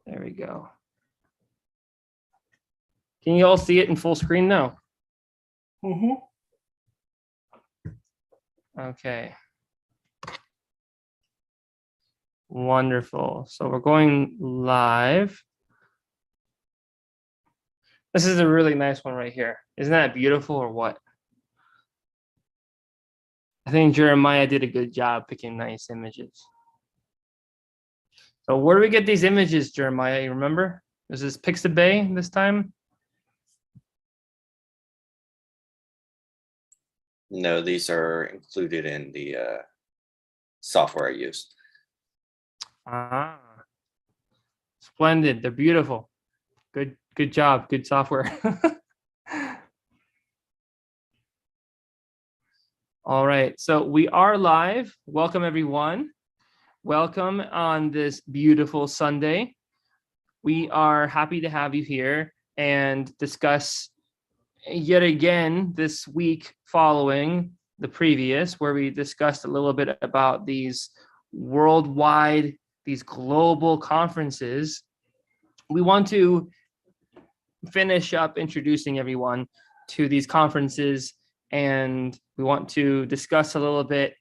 There we go. Can you all see it in full screen now? Mm-hmm. Okay. Wonderful. So we're going live. This is a really nice one right here. Isn't that beautiful or what? I think Jeremiah did a good job picking nice images. So where do we get these images, Jeremiah? You remember? Is this Pixabay this time? No, these are included in the software I use. Ah, splendid. They're beautiful. Good job. Good software. All right. So we are live. Welcome, everyone. Welcome on this beautiful Sunday. We are happy to have you here and discuss yet again this week following the previous, where we discussed a little bit about these worldwide, these global conferences. We want to finish up introducing everyone to these conferences, and we want to discuss a little bit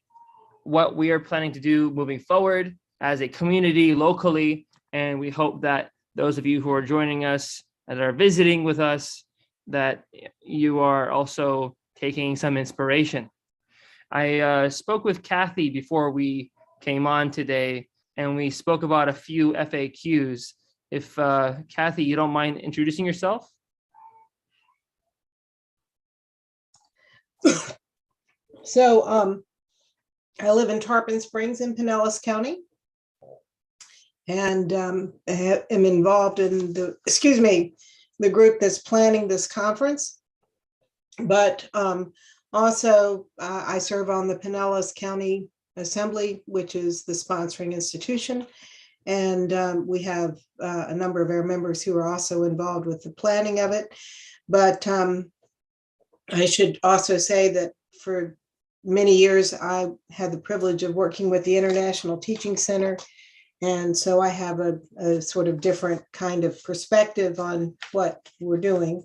what we are planning to do moving forward as a community locally. And we hope that those of you who are joining us and are visiting with us, that you are also taking some inspiration. I spoke with Kathy before we came on today, and we spoke about a few FAQs. If Kathy, you don't mind introducing yourself? So I live in Tarpon Springs in Pinellas County, and am involved in the group that's planning this conference. But also I serve on the Pinellas County Assembly, which is the sponsoring institution. And we have a number of our members who are also involved with the planning of it. But I should also say that for many years, I had the privilege of working with the International Teaching Center. And so I have a sort of different kind of perspective on what we're doing,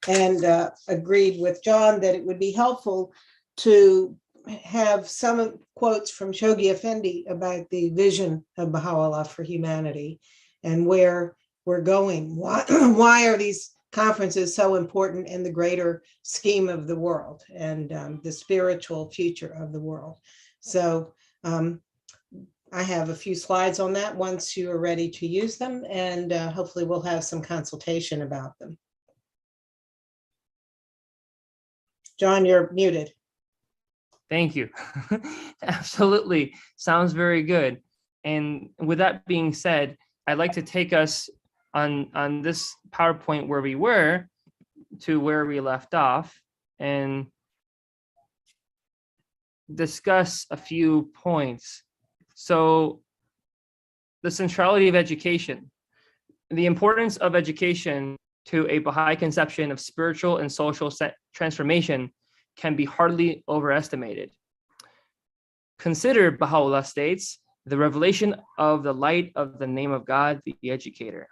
and agreed with John that it would be helpful to have some quotes from Shoghi Effendi about the vision of Baha'u'llah for humanity and where we're going. Why are these conferences so important in the greater scheme of the world and the spiritual future of the world? So I have a few slides on that once you are ready to use them, and hopefully we'll have some consultation about them. John, you're muted. Thank you. Absolutely. Sounds very good. And with that being said, I'd like to take us on this PowerPoint where we were to where we left off and discuss a few points. So the centrality of education, the importance of education to a Baha'i conception of spiritual and social transformation can be hardly overestimated. Consider, Baha'u'llah states, the revelation of the light of the name of God, the educator.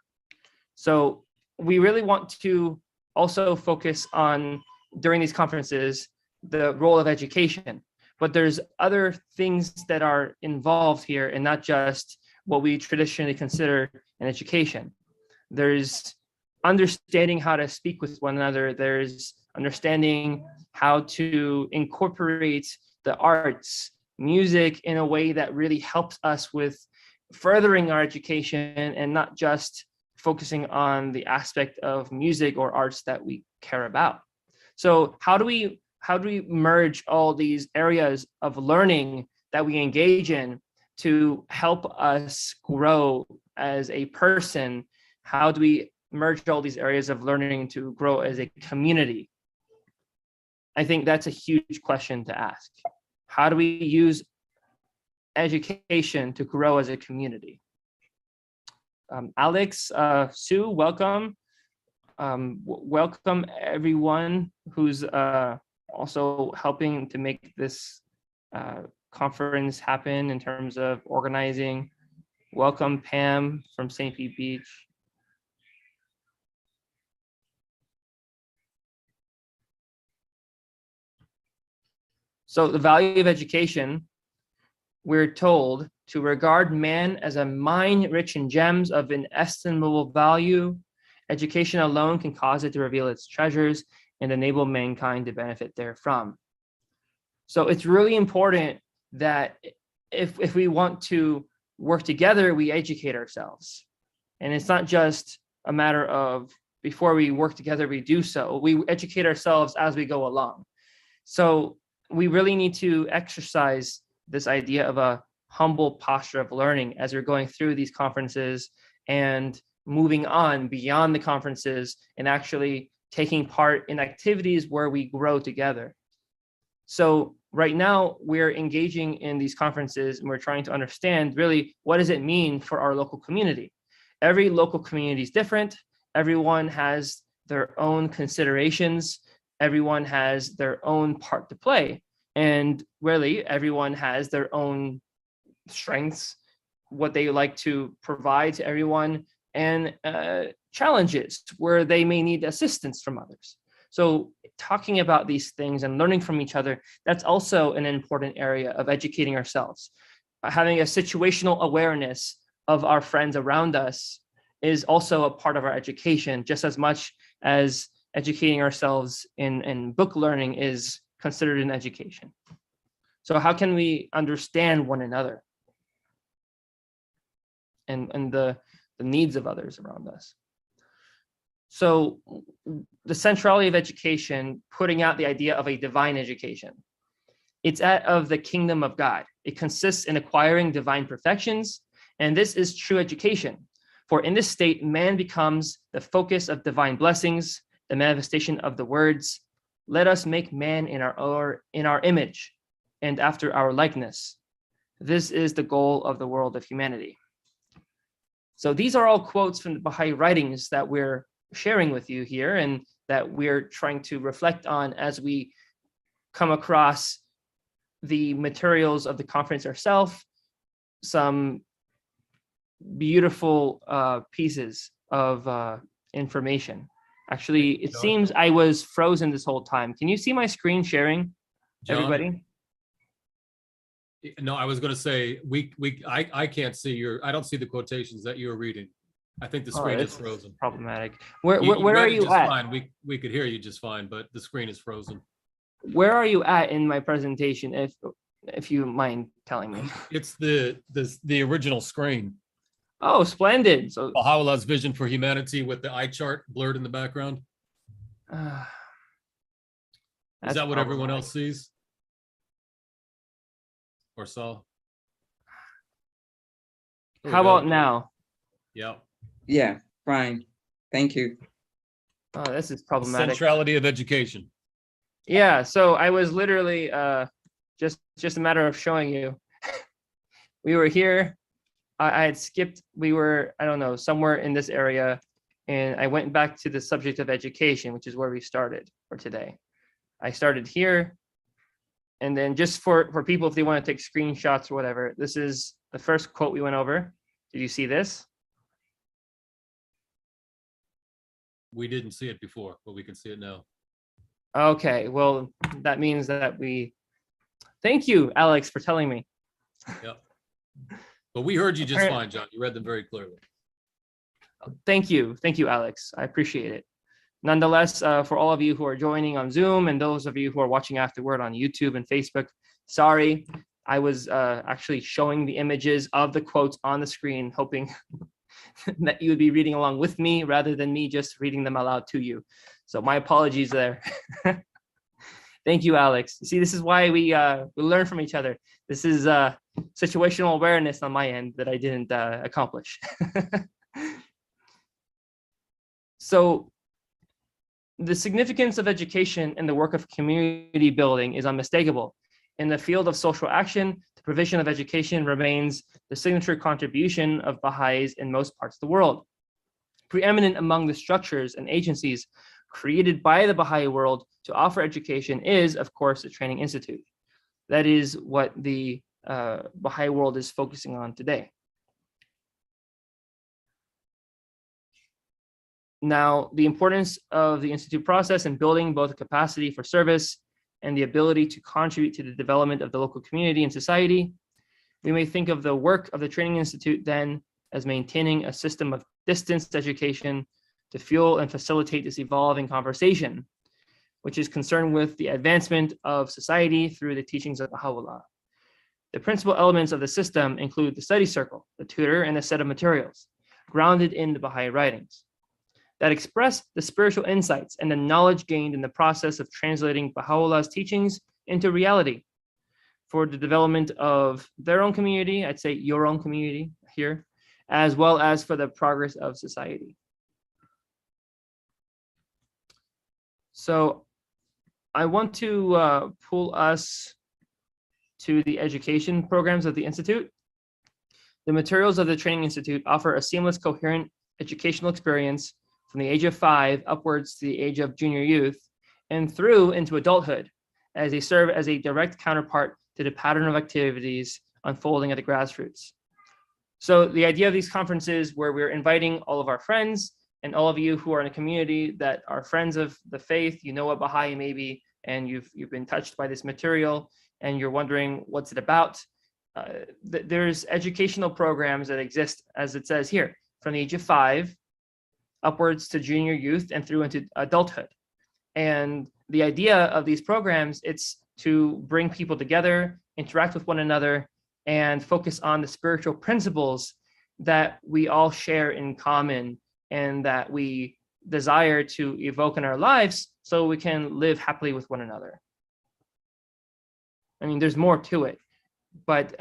So we really want to also focus on, during these conferences, the role of education. But there's other things that are involved here, and not just what we traditionally consider an education. There's understanding how to speak with one another. There's understanding how to incorporate the arts, music in a way that really helps us with furthering our education and not just focusing on the aspect of music or arts that we care about. So how do we merge all these areas of learning that we engage in to help us grow as a person? How do we merge all these areas of learning to grow as a community? I think that's a huge question to ask. How do we use education to grow as a community? Alex, Sue, welcome. Welcome everyone who's also helping to make this conference happen in terms of organizing. Welcome, Pam from St. Pete Beach. So the value of education, we're told to regard man as a mine rich in gems of inestimable value. Education alone can cause it to reveal its treasures and enable mankind to benefit therefrom. So it's really important that if we want to work together, we educate ourselves. And it's not just a matter of before we work together, we do so. We educate ourselves as we go along. So we really need to exercise this idea of a humble posture of learning as we're going through these conferences and moving on beyond the conferences and actually taking part in activities where we grow together. So right now we're engaging in these conferences and we're trying to understand really what does it mean for our local community. Every local community is different. Everyone has their own considerations. Everyone has their own part to play. And really everyone has their own strengths, what they like to provide to everyone, and challenges where they may need assistance from others. So talking about these things and learning from each other, that's also an important area of educating ourselves. Having a situational awareness of our friends around us is also a part of our education, just as much as educating ourselves in book learning is considered an education. So how can we understand one another and the needs of others around us? So the centrality of education, putting out the idea of a divine education. It's that of the kingdom of God. It consists in acquiring divine perfections, and this is true education. For in this state, man becomes the focus of divine blessings, the manifestation of the words, "Let us make man in our image and after our likeness." This is the goal of the world of humanity. So these are all quotes from the Baha'i writings that we're sharing with you here and that we're trying to reflect on as we come across the materials of the conference ourselves, some beautiful pieces of information. Actually, it seems I was frozen this whole time. Can you see my screen sharing, John? everybody? No, I was going to say I can't see I don't see the quotations that you're reading. I think the screen is frozen. Problematic. Where You are read it you just at? fine. We could hear you just fine, but the screen is frozen. Where are you at in my presentation, if you mind telling me? It's the original screen. Oh, splendid. So Baha'u'llah's vision for humanity with the eye chart blurred in the background. Is that what everyone else sees? Or saw? How about now? Yeah. Yeah, fine. Thank you. Oh, this is problematic. Centrality of education. Yeah, so I was literally just a matter of showing you. We were here. I had skipped. We were, I don't know, somewhere in this area, and I went back to the subject of education, which is where we started for today. I started here, and then just for people, if they want to take screenshots or whatever, this is the first quote we went over. Did you see this? We didn't see it before, but we can see it now. Okay, well, that means that thank you, Alex, for telling me. Yep. But we heard you just fine, John. You read them very clearly. Thank you, Alex. I appreciate it. Nonetheless, for all of you who are joining on Zoom and those of you who are watching afterward on YouTube and Facebook, sorry, I was actually showing the images of the quotes on the screen, hoping that you would be reading along with me rather than me just reading them aloud to you. So my apologies there. Thank you, Alex. See, this is why we learn from each other. This is situational awareness on my end that I didn't accomplish. So the significance of education in the work of community building is unmistakable. In the field of social action, the provision of education remains the signature contribution of Baha'is in most parts of the world. Preeminent among the structures and agencies created by the Baha'i world to offer education is, of course, the Training Institute. That is what the Baha'i world is focusing on today. Now, the importance of the Institute process in building both a capacity for service and the ability to contribute to the development of the local community and society. We may think of the work of the Training Institute then as maintaining a system of distance education to fuel and facilitate this evolving conversation, which is concerned with the advancement of society through the teachings of Baha'u'llah. The principal elements of the system include the study circle, the tutor, and a set of materials grounded in the Baha'i writings that express the spiritual insights and the knowledge gained in the process of translating Baha'u'llah's teachings into reality for the development of their own community, I'd say your own community here, as well as for the progress of society. So I want to pull us to the education programs of the Institute. The materials of the Training Institute offer a seamless, coherent educational experience from the age of 5 upwards to the age of junior youth and through into adulthood, as they serve as a direct counterpart to the pattern of activities unfolding at the grassroots. So the idea of these conferences where we're inviting all of our friends and all of you who are in a community that are friends of the faith, you know what Baha'i may be, and you've been touched by this material and you're wondering what's it about. There's educational programs that exist, as it says here, from the age of 5 upwards to junior youth and through into adulthood. And the idea of these programs, it's to bring people together, interact with one another, and focus on the spiritual principles that we all share in common and that we desire to evoke in our lives so we can live happily with one another. I mean, there's more to it, but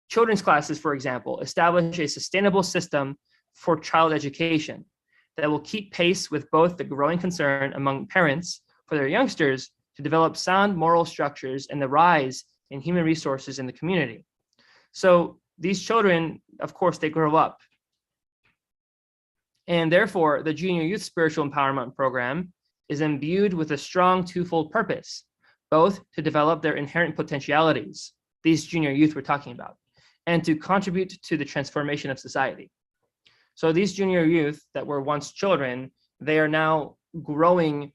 children's classes, for example, establish a sustainable system for child education that will keep pace with both the growing concern among parents for their youngsters to develop sound moral structures and the rise in human resources in the community. So these children, of course, they grow up. And therefore, the Junior Youth Spiritual Empowerment Program is imbued with a strong twofold purpose, both to develop their inherent potentialities, these junior youth we're talking about, and to contribute to the transformation of society. So these junior youth that were once children, they are now growing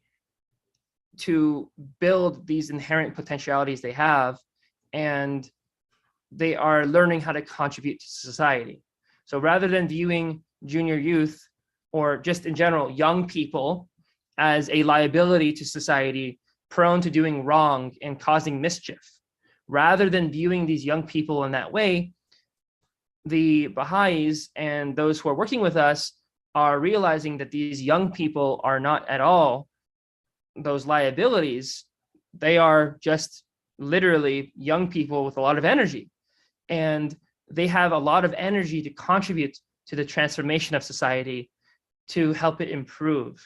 to build these inherent potentialities they have, and they are learning how to contribute to society. So rather than viewing junior youth, or just in general, young people, as a liability to society, prone to doing wrong and causing mischief, rather than viewing these young people in that way, the Baha'is and those who are working with us are realizing that these young people are not at all those liabilities. They are just literally young people with a lot of energy, and they have a lot of energy to contribute to the transformation of society, to help it improve,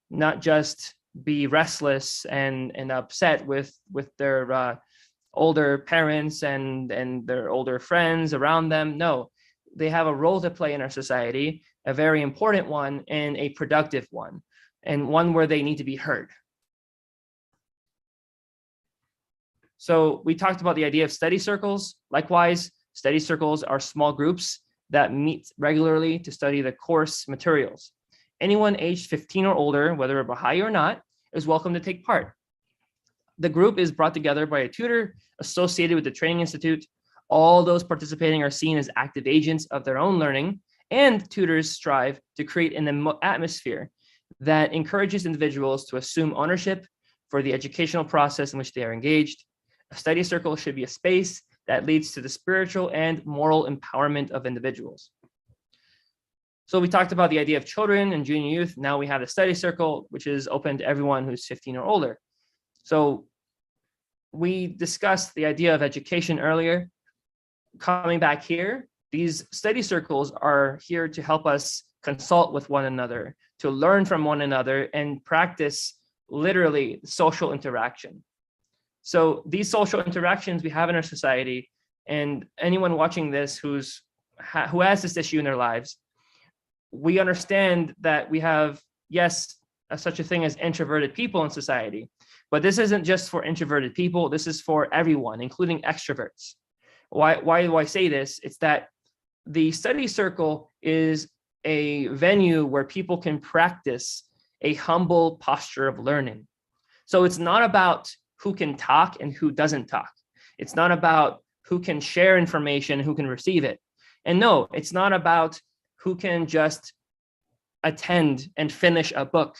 not just be restless and upset with their older parents and their older friends around them. No, they have a role to play in our society, a very important one and a productive one, and one where they need to be heard. So we talked about the idea of study circles. Likewise, study circles are small groups that meet regularly to study the course materials. Anyone aged 15 or older, whether a Baha'i or not, is welcome to take part. The group is brought together by a tutor associated with the Training Institute. All those participating are seen as active agents of their own learning, and tutors strive to create an atmosphere that encourages individuals to assume ownership for the educational process in which they are engaged. A study circle should be a space that leads to the spiritual and moral empowerment of individuals. So we talked about the idea of children and junior youth. Now we have the study circle, which is open to everyone who's 15 or older. So we discussed the idea of education earlier. Coming back here, these study circles are here to help us consult with one another, to learn from one another and practice literally social interaction. So these social interactions we have in our society, and anyone watching this who has this issue in their lives, we understand that we have, yes, such a thing as introverted people in society, but this isn't just for introverted people. This is for everyone, including extroverts. Why do I say this? It's that the study circle is a venue where people can practice a humble posture of learning. So it's not about who can talk and who doesn't talk. It's not about who can share information, who can receive it. And no, it's not about who can just attend and finish a book.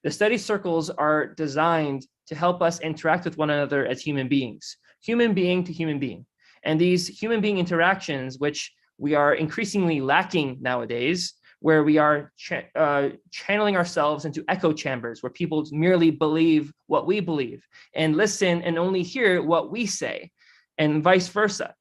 The study circles are designed to help us interact with one another as human beings, human being to human being. And these human being interactions, which we are increasingly lacking nowadays, where we are channeling ourselves into echo chambers where people merely believe what we believe and listen and only hear what we say, and vice versa.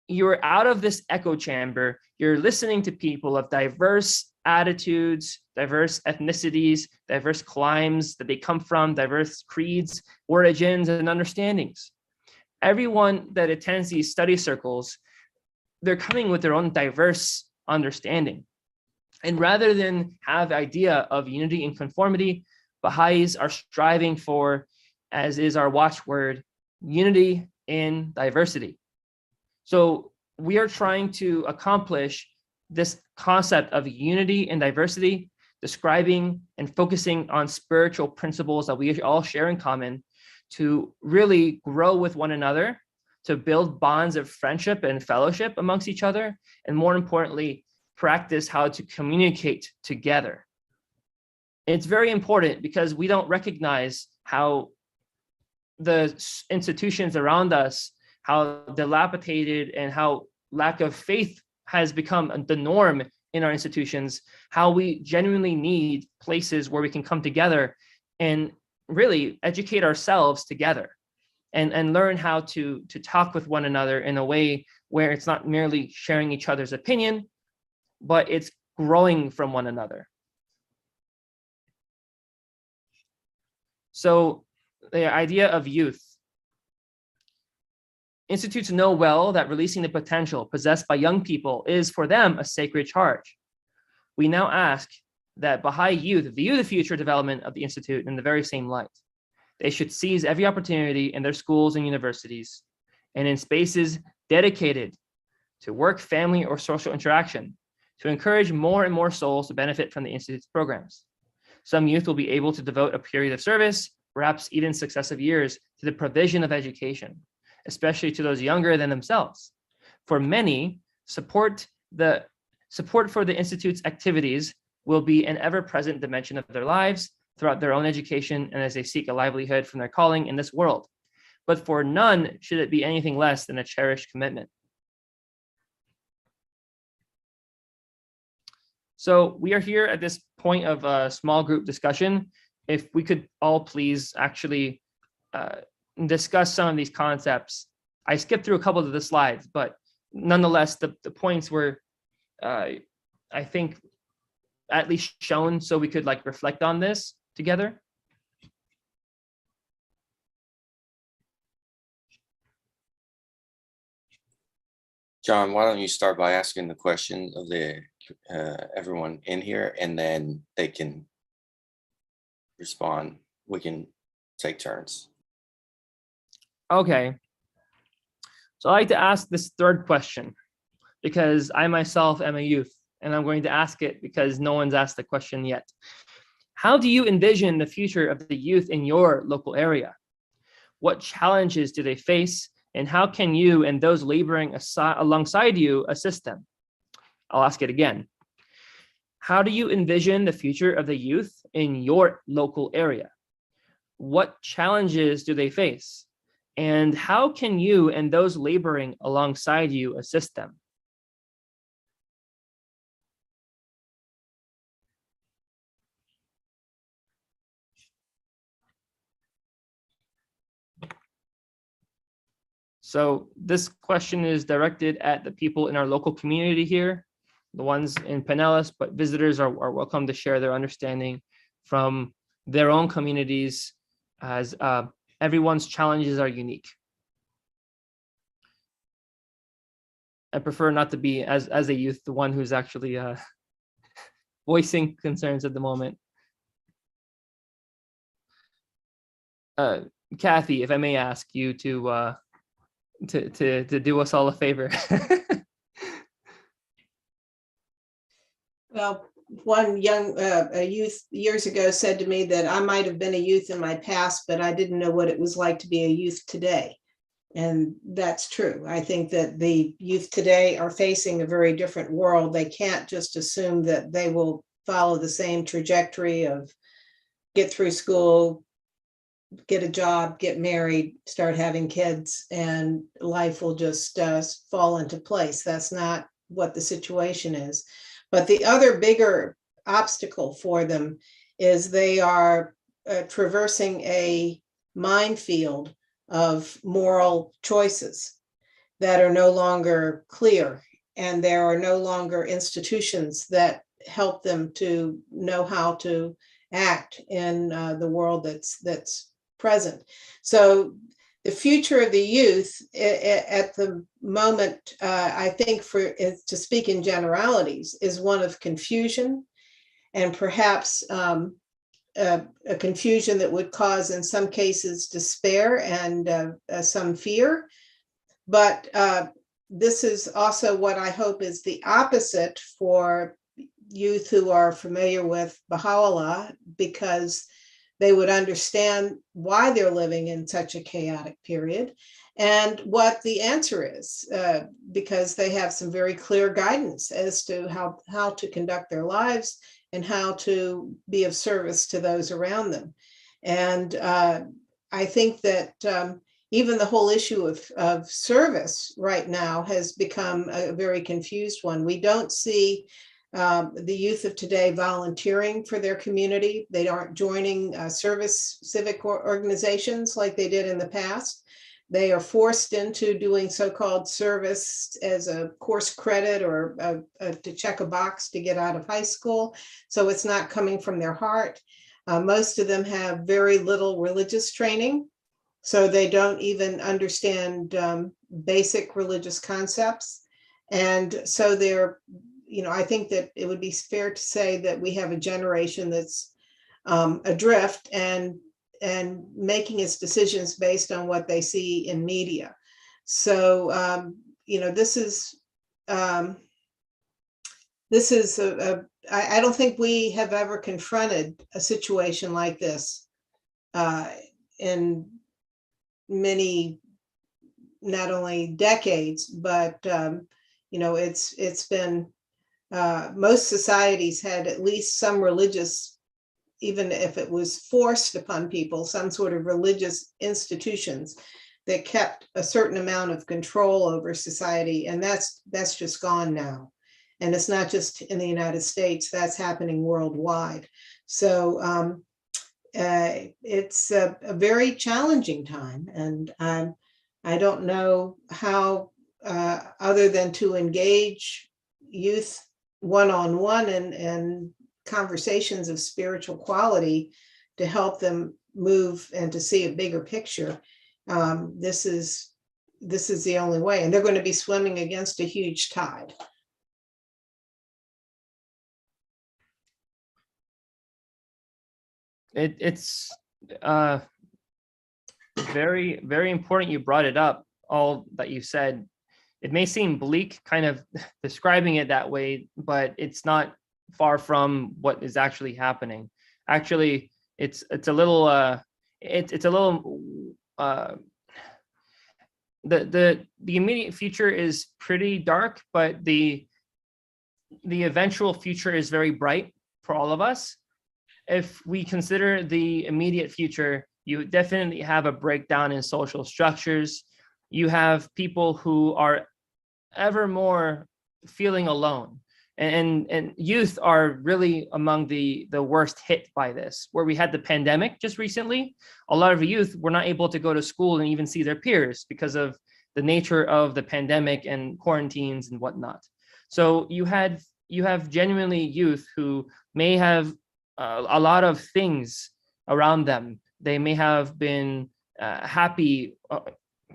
You're out of this echo chamber. You're listening to people of diverse attitudes, diverse ethnicities, diverse climes that they come from, diverse creeds, origins, and understandings. Everyone that attends these study circles, they're coming with their own diverse understanding. And rather than have the idea of unity and conformity, Baha'is are striving for, as is our watchword, unity in diversity. So we are trying to accomplish this concept of unity and diversity, describing and focusing on spiritual principles that we all share in common, to really grow with one another, to build bonds of friendship and fellowship amongst each other, and more importantly, practice how to communicate together. It's very important because we don't recognize how the institutions around us, how dilapidated and how lack of faith has become the norm in our institutions, how we genuinely need places where we can come together and really educate ourselves together and learn how to talk with one another in a way where it's not merely sharing each other's opinion, but it's growing from one another. So the idea of youth. Institutes know well that releasing the potential possessed by young people is for them a sacred charge. We now ask that Baha'i youth view the future development of the Institute in the very same light. They should seize every opportunity in their schools and universities and in spaces dedicated to work, family, or social interaction to encourage more and more souls to benefit from the Institute's programs. Some youth will be able to devote a period of service, perhaps even successive years, to the provision of education, especially to those younger than themselves. For many, support for the Institute's activities will be an ever-present dimension of their lives throughout their own education and as they seek a livelihood from their calling in this world. But for none should it be anything less than a cherished commitment. So we are here at this point of a small group discussion. If we could all please actually discuss some of these concepts. I skipped through a couple of the slides, but nonetheless, the points were, I think, at least shown so we could like reflect on this together. John, why don't you start by asking the question of everyone in here, and then they can respond. We can take turns. Okay. So I'd like to ask this third question because I myself am a youth, and I'm going to ask it because no one's asked the question yet. How do you envision the future of the youth in your local area? What challenges do they face, and how can you and those laboring alongside you assist them? I'll ask it again. How do you envision the future of the youth in your local area? What challenges do they face? And how can you and those laboring alongside you assist them? So this question is directed at the people in our local community here, the ones in Pinellas, but visitors are welcome to share their understanding from their own communities, as everyone's challenges are unique. I prefer not to be, as a youth, the one who's actually voicing concerns at the moment. Kathy, if I may ask you to do us all a favor. Well, one young a youth years ago said to me that I might have been a youth in my past, but I didn't know what it was like to be a youth today. And that's true. I think that the youth today are facing a very different world. They can't just assume that they will follow the same trajectory of get through school, get a job, get married, start having kids, and life will just fall into place. That's not what the situation is. But the other bigger obstacle for them is they are traversing a minefield of moral choices that are no longer clear, and there are no longer institutions that help them to know how to act in the world that's present. So the future of the youth at the moment, I think to speak in generalities, is one of confusion, and perhaps a confusion that would cause, in some cases, despair and some fear. But this is also what I hope is the opposite for youth who are familiar with Baha'u'llah, because they would understand why they're living in such a chaotic period and what the answer is, because they have some very clear guidance as to how to conduct their lives and how to be of service to those around them. And I think that even the whole issue of service right now has become a very confused one. We don't see the youth of today volunteering for their community. They aren't joining civic organizations like they did in the past. They are forced into doing so-called service as a course credit or to check a box to get out of high school. So it's not coming from their heart. Most of them have very little religious training, so they don't even understand basic religious concepts. And so they're, I think that it would be fair to say that we have a generation that's adrift and making its decisions based on what they see in media. So, this is I don't think we have ever confronted a situation like this in many, not only decades, but it's been most societies had at least some religious, even if it was forced upon people, some sort of religious institutions that kept a certain amount of control over society. And that's just gone now. And it's not just in the United States, that's happening worldwide. So it's a very challenging time. And I don't know how, other than to engage youth one-on-one and conversations of spiritual quality to help them move and to see a bigger picture. This is the only way, and they're going to be swimming against a huge tide. It's very, very important you brought it up, all that you said. It may seem bleak kind of describing it that way, but it's not far from what is actually happening. Actually, it's a little the immediate future is pretty dark, but the eventual future is very bright for all of us. If we consider the immediate future, you definitely have a breakdown in social structures. You have people who are ever more feeling alone, and youth are really among the worst hit by this. Where we had the pandemic just recently, a lot of youth were not able to go to school and even see their peers because of the nature of the pandemic and quarantines and whatnot. So you have genuinely youth who may have a lot of things around them. They may have been happy,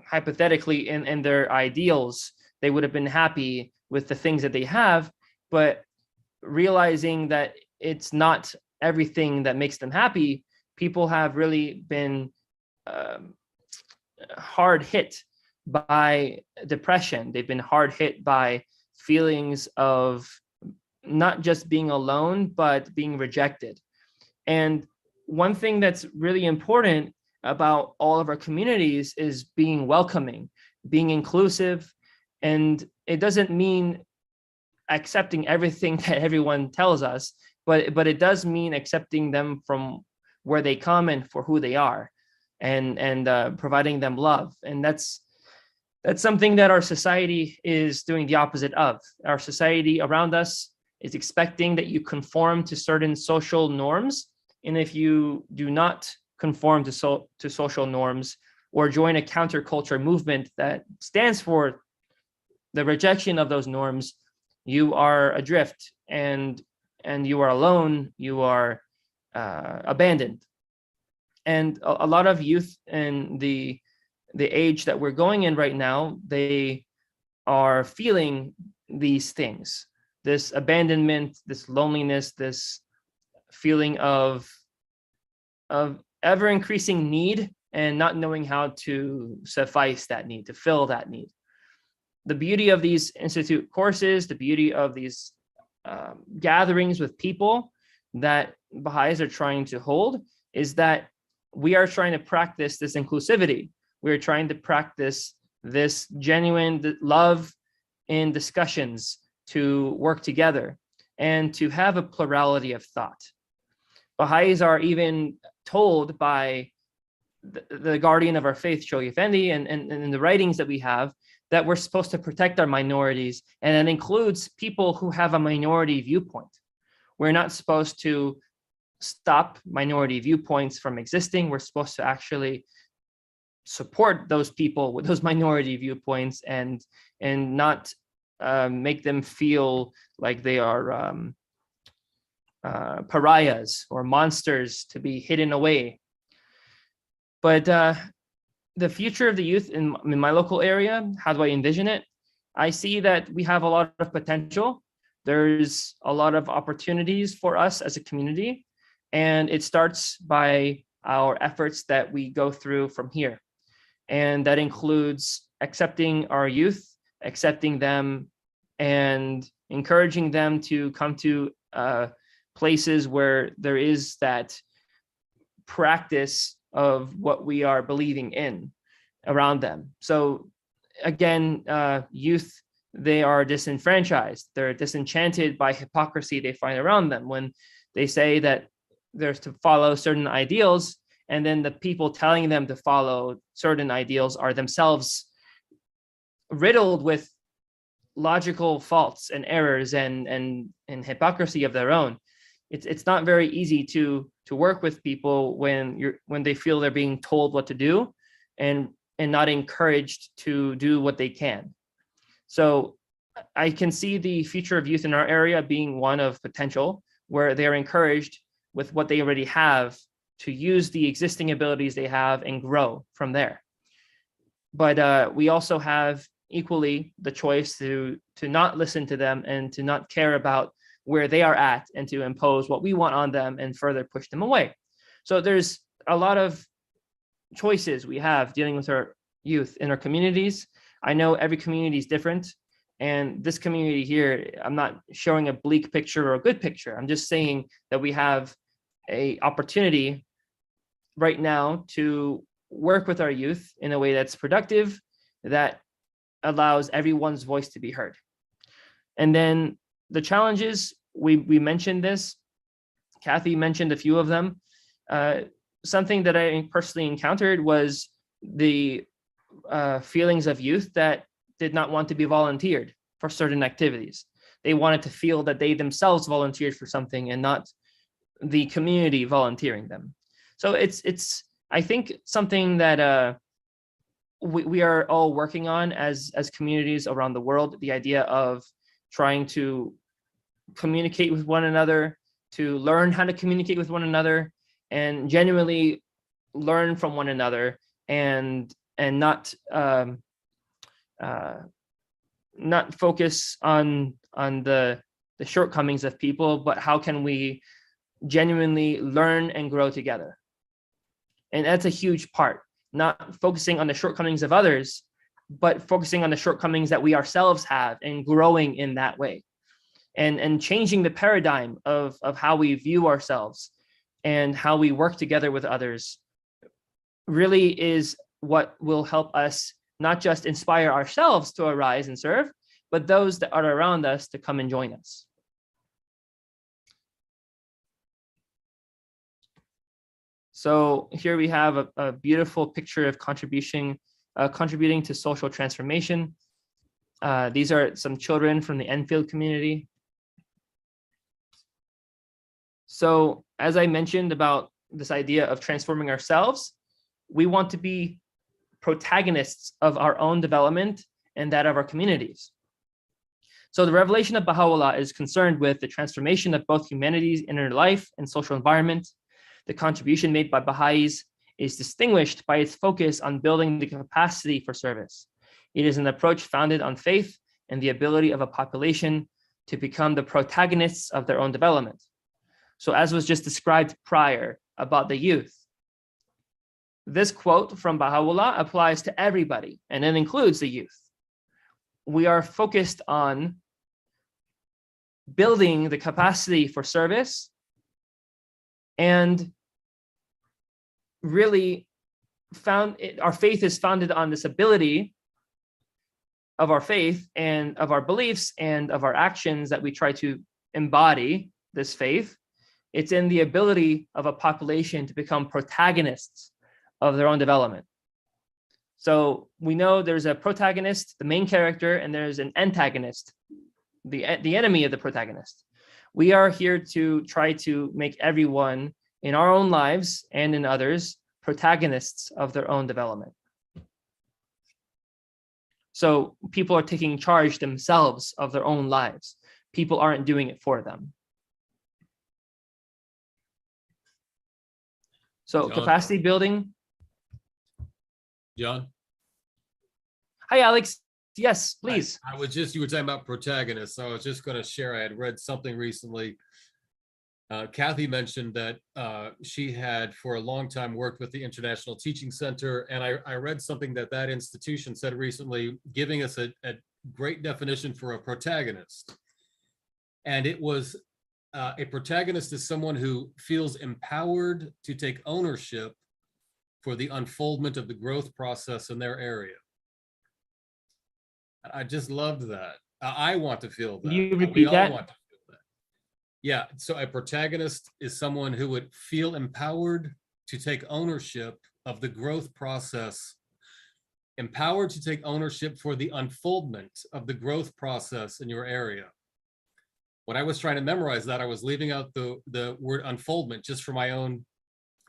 hypothetically, in their ideals. They would have been happy with the things that they have, but realizing that it's not everything that makes them happy, people have really been hard hit by depression. They've been hard hit by feelings of not just being alone, but being rejected. And one thing that's really important about all of our communities is being welcoming, being inclusive. And it doesn't mean accepting everything that everyone tells us, but it does mean accepting them from where they come and for who they are, and providing them love. And that's something that our society is doing the opposite of. Our society around us is expecting that you conform to certain social norms. And if you do not conform to social norms or join a counterculture movement that stands for the rejection of those norms, you are adrift, and you are alone, you are abandoned. And a lot of youth in the age that we're going in right now, they are feeling these things, this abandonment, this loneliness, this feeling of ever increasing need and not knowing how to suffice that need, to fill that need. The beauty of these institute courses, the beauty of these gatherings with people that Baha'is are trying to hold, is that we are trying to practice this inclusivity. We're trying to practice this genuine love in discussions, to work together and to have a plurality of thought. Baha'is are even told by the guardian of our faith, Shogi Effendi, and in the writings that we have, that we're supposed to protect our minorities, and that includes people who have a minority viewpoint. We're not supposed to stop minority viewpoints from existing. We're supposed to actually support those people with those minority viewpoints, and not make them feel like they are pariahs or monsters to be hidden away. But the future of the youth in my local area, how do I envision it? I see that we have a lot of potential. There's a lot of opportunities for us as a community, and it starts by our efforts that we go through from here. And that includes accepting our youth, accepting them, and encouraging them to come to places where there is that practice of what we are believing in around them. So again, youth, they are disenfranchised. They're disenchanted by hypocrisy they find around them when they say that they're to follow certain ideals, and then the people telling them to follow certain ideals are themselves riddled with logical faults and errors and hypocrisy of their own. It's not very easy to work with people when they feel they're being told what to do and not encouraged to do what they can. So I can see the future of youth in our area being one of potential, where they're encouraged with what they already have to use the existing abilities they have and grow from there. But we also have equally the choice to not listen to them and to not care about where they are at, and to impose what we want on them and further push them away. So there's a lot of choices we have dealing with our youth in our communities. I know every community is different, and this community here, I'm not showing a bleak picture or a good picture. I'm just saying that we have an opportunity right now to work with our youth in a way that's productive, that allows everyone's voice to be heard. And then the challenges, we mentioned this, Kathy mentioned a few of them. Something that I personally encountered was the feelings of youth that did not want to be volunteered for certain activities. They wanted to feel that they themselves volunteered for something and not the community volunteering them. So it's I think something that we are all working on as communities around the world, the idea of trying to communicate with one another, to learn how to communicate with one another, and genuinely learn from one another, and not focus on the shortcomings of people, but how can we genuinely learn and grow together. And that's a huge part, not focusing on the shortcomings of others, but focusing on the shortcomings that we ourselves have and growing in that way. and changing the paradigm of how we view ourselves and how we work together with others really is what will help us not just inspire ourselves to arise and serve, but those that are around us to come and join us. So here we have a beautiful picture of contributing to social transformation. These are some children from the Enfield community. So as I mentioned about this idea of transforming ourselves, we want to be protagonists of our own development and that of our communities. So the revelation of Baha'u'llah is concerned with the transformation of both humanity's inner life and social environment. The contribution made by Baha'is is distinguished by its focus on building the capacity for service. It is an approach founded on faith and the ability of a population to become the protagonists of their own development. So as was just described prior about the youth, this quote from Baha'u'llah applies to everybody, and it includes the youth. We are focused on building the capacity for service, and really our faith is founded on this ability of our faith and of our beliefs and of our actions that we try to embody this faith. It's in the ability of a population to become protagonists of their own development. So we know there's a protagonist, the main character, and there's an antagonist, the enemy of the protagonist. We are here to try to make everyone in our own lives and in others protagonists of their own development. So people are taking charge themselves of their own lives. People aren't doing it for them. So John. Capacity building. John? Hi, Alex. Yes, please. I was just, you were talking about protagonists. So I was just going to share, I had read something recently. Kathy mentioned that she had for a long time worked with the International Teaching Center. And I read something that institution said recently, giving us a great definition for a protagonist. And it was a protagonist is someone who feels empowered to take ownership for the unfoldment of the growth process in their area. I just loved that. I want to feel that. You repeat We all that? want to feel that. Yeah, so a protagonist is someone who would feel empowered to take ownership of the growth process, empowered to take ownership for the unfoldment of the growth process in your area. When I was trying to memorize that, I was leaving out the word unfoldment just for my own,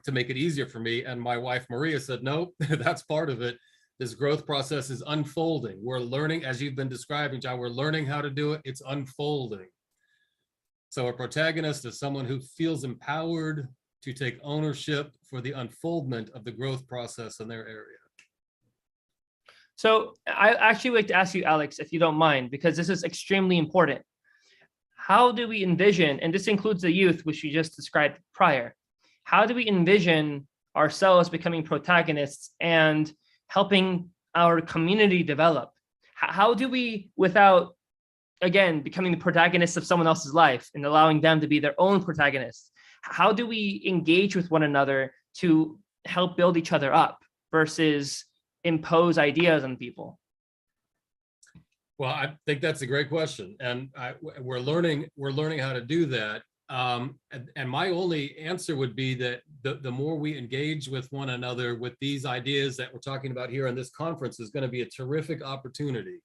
to make it easier for me. And my wife, Maria, said, nope, that's part of it. This growth process is unfolding. We're learning, as you've been describing, John, we're learning how to do it. It's unfolding. So a protagonist is someone who feels empowered to take ownership for the unfoldment of the growth process in their area. So I actually like to ask you, Alex, if you don't mind, because this is extremely important. How do we envision, and this includes the youth, which you just described prior, how do we envision ourselves becoming protagonists and helping our community develop? How do we, without, again, becoming the protagonists of someone else's life and allowing them to be their own protagonists, how do we engage with one another to help build each other up versus impose ideas on people? Well, I think that's a great question, and we're learning how to do that. And my only answer would be that the more we engage with one another with these ideas that we're talking about here in this conference is going to be a terrific opportunity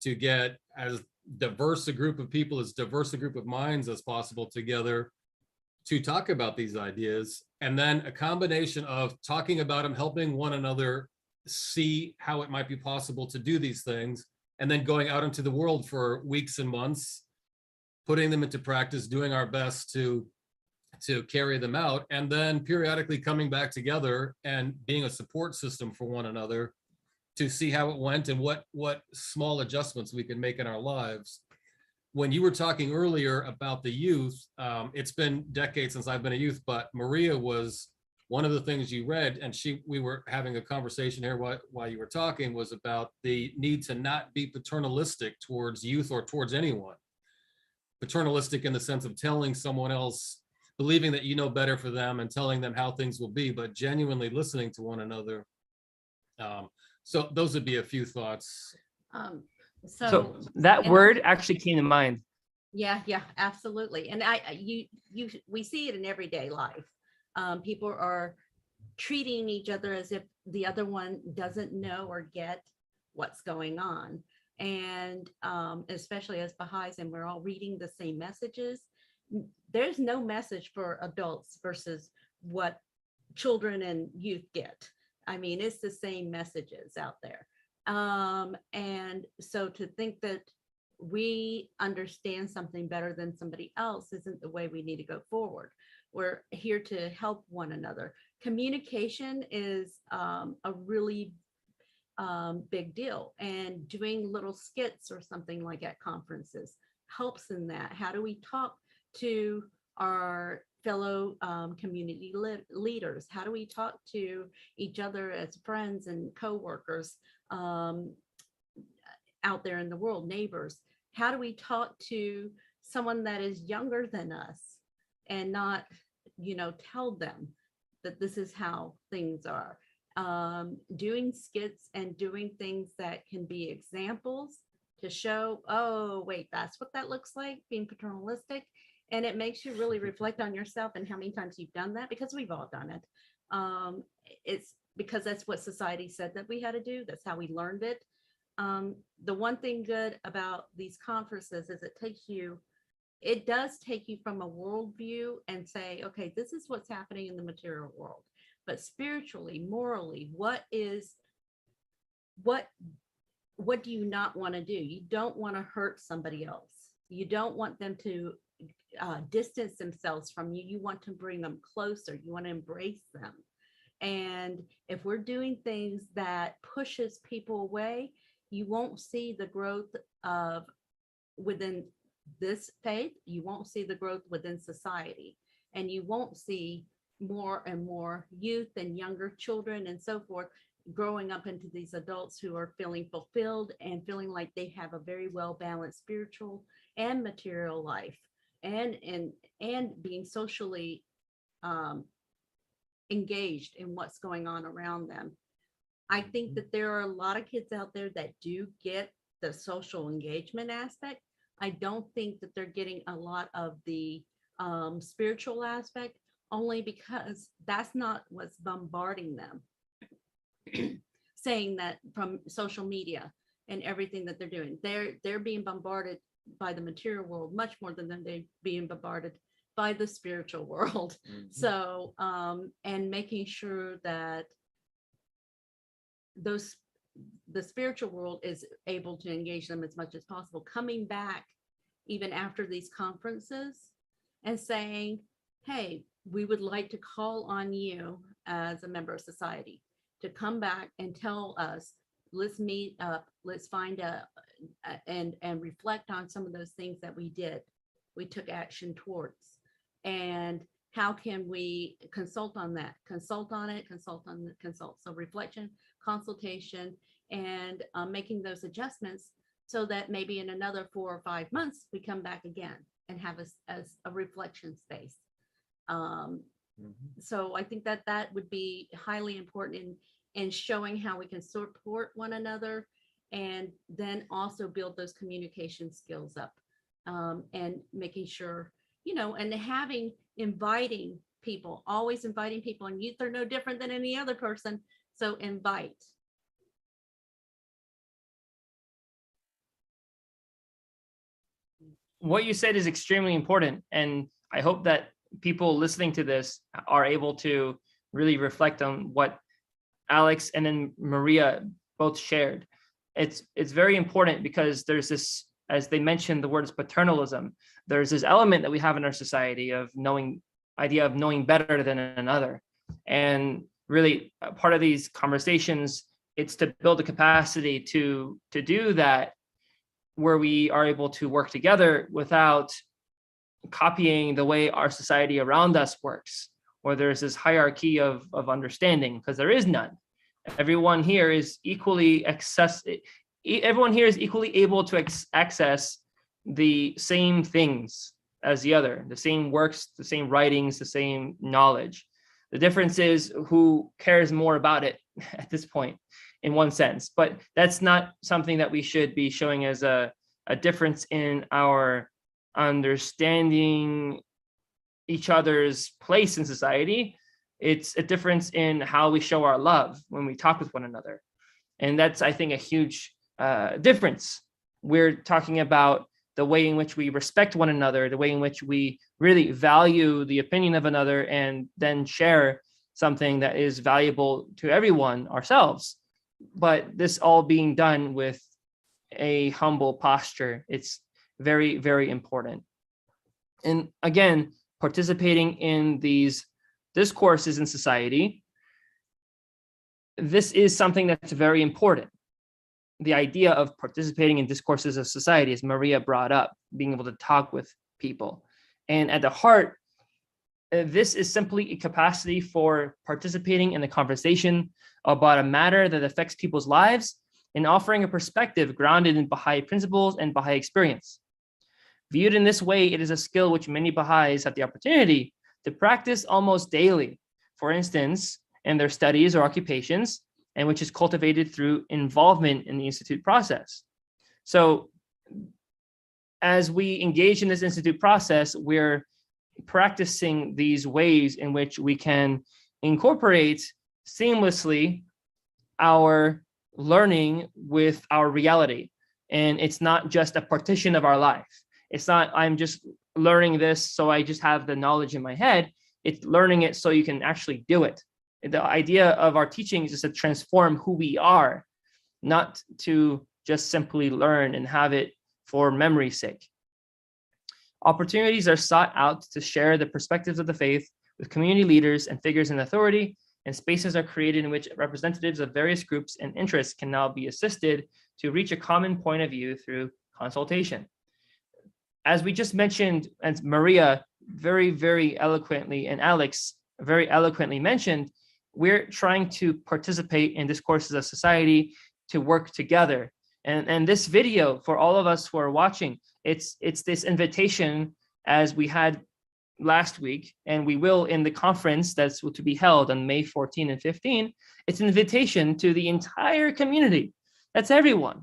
to get as diverse a group of people, as diverse a group of minds as possible together to talk about these ideas, and then a combination of talking about them, helping one another see how it might be possible to do these things, and then going out into the world for weeks and months, putting them into practice, doing our best to carry them out, and then periodically coming back together and being a support system for one another to see how it went and what small adjustments we can make in our lives. When you were talking earlier about the youth, it's been decades since I've been a youth, but Maria was one of the things you read, and we were having a conversation here while you were talking, was about the need to not be paternalistic towards youth or towards anyone. paternalistic in the sense of telling someone else, believing that you know better for them and telling them how things will be, but genuinely listening to one another. So those would be a few thoughts. So that and- word actually came to mind. Yeah, absolutely. And we see it in everyday life. People are treating each other as if the other one doesn't know or get what's going on. And especially as Baha'is, and we're all reading the same messages, there's no message for adults versus what children and youth get. I mean, it's the same messages out there. And so to think that we understand something better than somebody else isn't the way we need to go forward. We're here to help one another. Communication is a really big deal, and doing little skits or something like at conferences helps in that. How do we talk to our fellow community leaders? How do we talk to each other as friends and co-workers out there in the world, neighbors? How do we talk to someone that is younger than us and not, tell them that this is how things are? Doing skits and doing things that can be examples to show, oh, wait, that's what that looks like, being paternalistic. And it makes you really reflect on yourself and how many times you've done that, because we've all done it. It's because that's what society said that we had to do. That's how we learned it. The one thing good about these conferences is it does take you from a worldview and say, okay, this is what's happening in the material world. But spiritually, morally, what do you not want to do? You don't want to hurt somebody else. You don't want them to distance themselves from you. You want to bring them closer. You want to embrace them. And if we're doing things that pushes people away, you won't see the growth of within this faith. You won't see the growth within society, and you won't see more and more youth and younger children and so forth growing up into these adults who are feeling fulfilled and feeling like they have a very well balanced spiritual and material life, and being socially engaged in what's going on around them. I think that there are a lot of kids out there that do get the social engagement aspect. I don't think that they're getting a lot of the spiritual aspect, only because that's not what's bombarding them. Saying that from social media and everything that they're doing, they're being bombarded by the material world much more than they're being bombarded by the spiritual world. Mhm. So and making sure that the spiritual world is able to engage them as much as possible, coming back even after these conferences and saying, hey, we would like to call on you as a member of society to come back and tell us, let's meet up, let's find out and reflect on some of those things that we took action towards. And how can we consult on that? Consult. So reflection, consultation, and making those adjustments so that maybe in another 4 or 5 months, we come back again and have a reflection space. So I think that would be highly important in showing how we can support one another, and then also build those communication skills up, and making sure, and inviting people, always inviting people, and youth are no different than any other person. So invite. What you said is extremely important, and I hope that people listening to this are able to really reflect on what Alex and then Maria both shared. It's very important because there's this, as they mentioned, the word is paternalism. There's this element that we have in our society of knowing better than another. And really part of these conversations, it's to build a capacity to do that, where we are able to work together without copying the way our society around us works, or there's this hierarchy of understanding, because there is none. Everyone here is equally able to access the same things as the other, the same works, the same writings, the same knowledge. The difference is who cares more about it at this point, in one sense. But that's not something that we should be showing as a difference in our understanding each other's place in society. It's a difference in how we show our love when we talk with one another. And that's, I think, a huge difference. We're talking about the way in which we respect one another, the way in which we really value the opinion of another, and then share something that is valuable to everyone ourselves. But this all being done with a humble posture. It's very, very important. And again, participating in these discourses in society, this is something that's very important. The idea of participating in discourses of society, as Maria brought up, being able to talk with people. And at the heart, this is simply a capacity for participating in the conversation about a matter that affects people's lives and offering a perspective grounded in Baha'i principles and Baha'i experience. Viewed in this way, it is a skill which many Baha'is have the opportunity to practice almost daily, for instance, in their studies or occupations, and which is cultivated through involvement in the Institute process. So as we engage in this Institute process, we're practicing these ways in which we can incorporate seamlessly our learning with our reality. And it's not just a partition of our life. It's not, I'm just learning this so I just have the knowledge in my head. It's learning it so you can actually do it. The idea of our teachings is to transform who we are, not to just simply learn and have it for memory's sake. Opportunities are sought out to share the perspectives of the faith with community leaders and figures in authority, and spaces are created in which representatives of various groups and interests can now be assisted to reach a common point of view through consultation. As we just mentioned, and Maria very, very eloquently, and Alex very eloquently mentioned, we're trying to participate in discourses of society to work together. And this video, for all of us who are watching, it's this invitation, as we had last week, and we will in the conference that's to be held on May 14 and 15, it's an invitation to the entire community, that's everyone,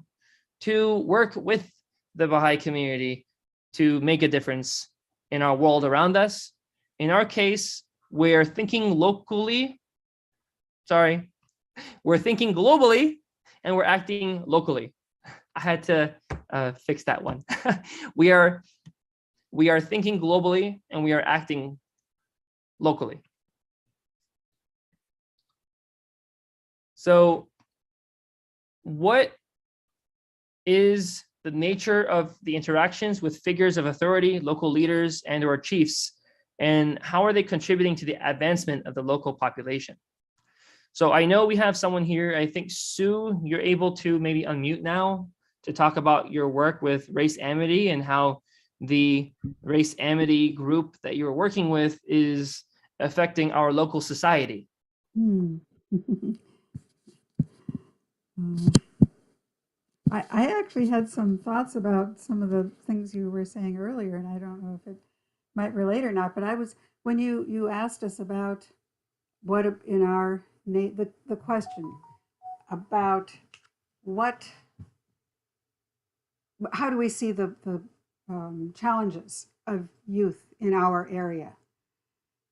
to work with the Baha'i community to make a difference in our world around us. In our case, we're thinking locally, we're thinking globally, and we're acting locally. I had to fix that one. We are thinking globally and we are acting locally. So what is the nature of the interactions with figures of authority, local leaders, and or chiefs, and how are they contributing to the advancement of the local population? So I know we have someone here, I think Sue, you're able to maybe unmute now to talk about your work with Race Amity and how the Race Amity group that you're working with is affecting our local society. I actually had some thoughts about some of the things you were saying earlier, and I don't know if it might relate or not, but I was, when you asked us about what in our, the question about how do we see the challenges of youth in our area?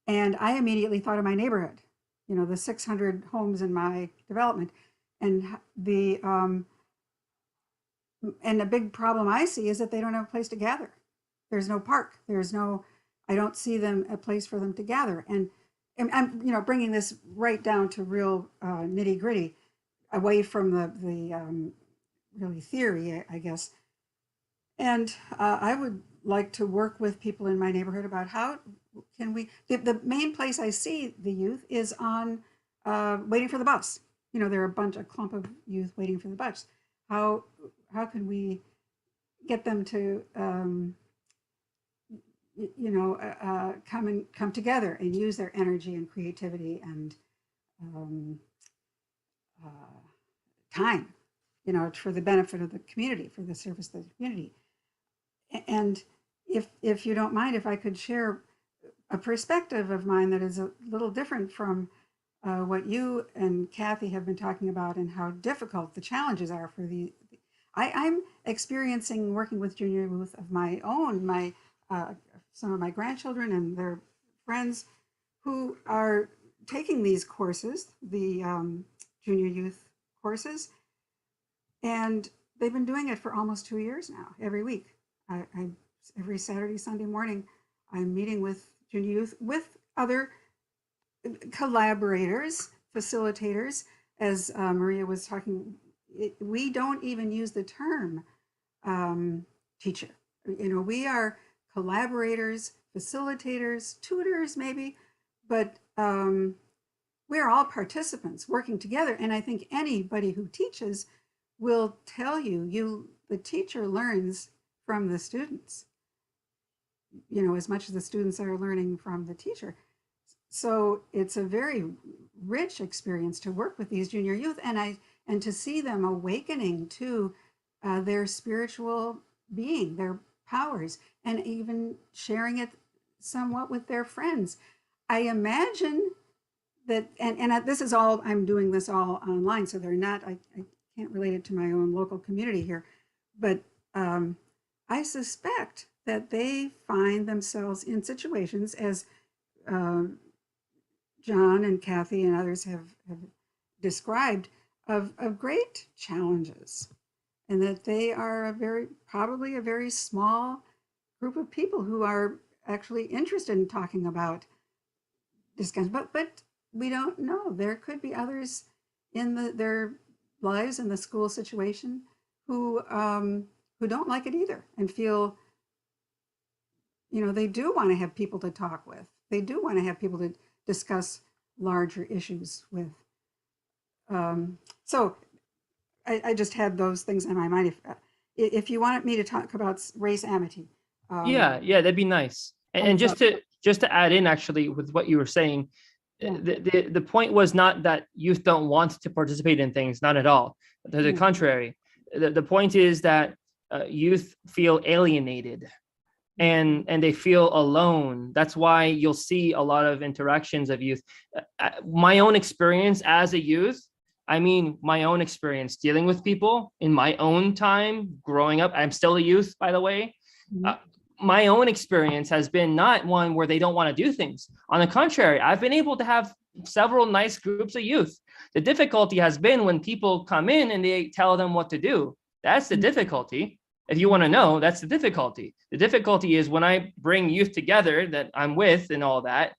And I immediately thought of my neighborhood, you know, the 600 homes in my development, and the big problem I see is that they don't have a place to gather. There's no park. I don't see them a place for them to gather. And I'm, you know, bringing this right down to real nitty gritty, away from the really theory, I guess. And I would like to work with people in my neighborhood about how can we, the main place I see the youth is on waiting for the bus. You know, there are a clump of youth waiting for the bus. How can we get them to, come together and use their energy and creativity and time, you know, for the benefit of the community, for the service of the community? And if you don't mind, if I could share a perspective of mine that is a little different from what you and Kathy have been talking about, and how difficult the challenges are for I'm experiencing, working with junior youth of my own, some of my grandchildren and their friends who are taking these courses, the junior youth courses, and they've been doing it for almost 2 years now, every week. Every Saturday, Sunday morning, I'm meeting with junior youth, with other collaborators, facilitators. As Maria was talking, we don't even use the term teacher. We are collaborators, facilitators, tutors maybe, but we're all participants working together. And I think anybody who teaches will tell you, the teacher learns from the students, as much as the students are learning from the teacher. So it's a very rich experience to work with these junior youth, and to see them awakening to their spiritual being, their powers, and even sharing it somewhat with their friends. I imagine that, and this is all, I'm doing this all online, so they're not, I can't relate it to my own local community here, but I suspect that they find themselves in situations, as John and Kathy and others have described, of great challenges, and that they are probably a very small group of people who are actually interested in talking about discussion. But we don't know. There could be others in their lives, in the school situation, who don't like it either, and feel, they do want to have people to talk with. They do want to have people to discuss larger issues with. So I just had those things in my mind. If you wanted me to talk about race amity. Yeah, that'd be nice. And just to add in, actually, with what you were saying, the point was not that youth don't want to participate in things, not at all. To the contrary, the point is that youth feel alienated, and they feel alone. That's why you'll see a lot of interactions of youth. My own experience as a youth, my own experience dealing with people in my own time growing up. I'm still a youth, by the way. My own experience has been not one where they don't want to do things. On the contrary, I've been able to have several nice groups of youth. The difficulty has been when people come in and they tell them what to do. That's the difficulty. If you want to know, that's the difficulty. The difficulty is when I bring youth together that I'm with and all that,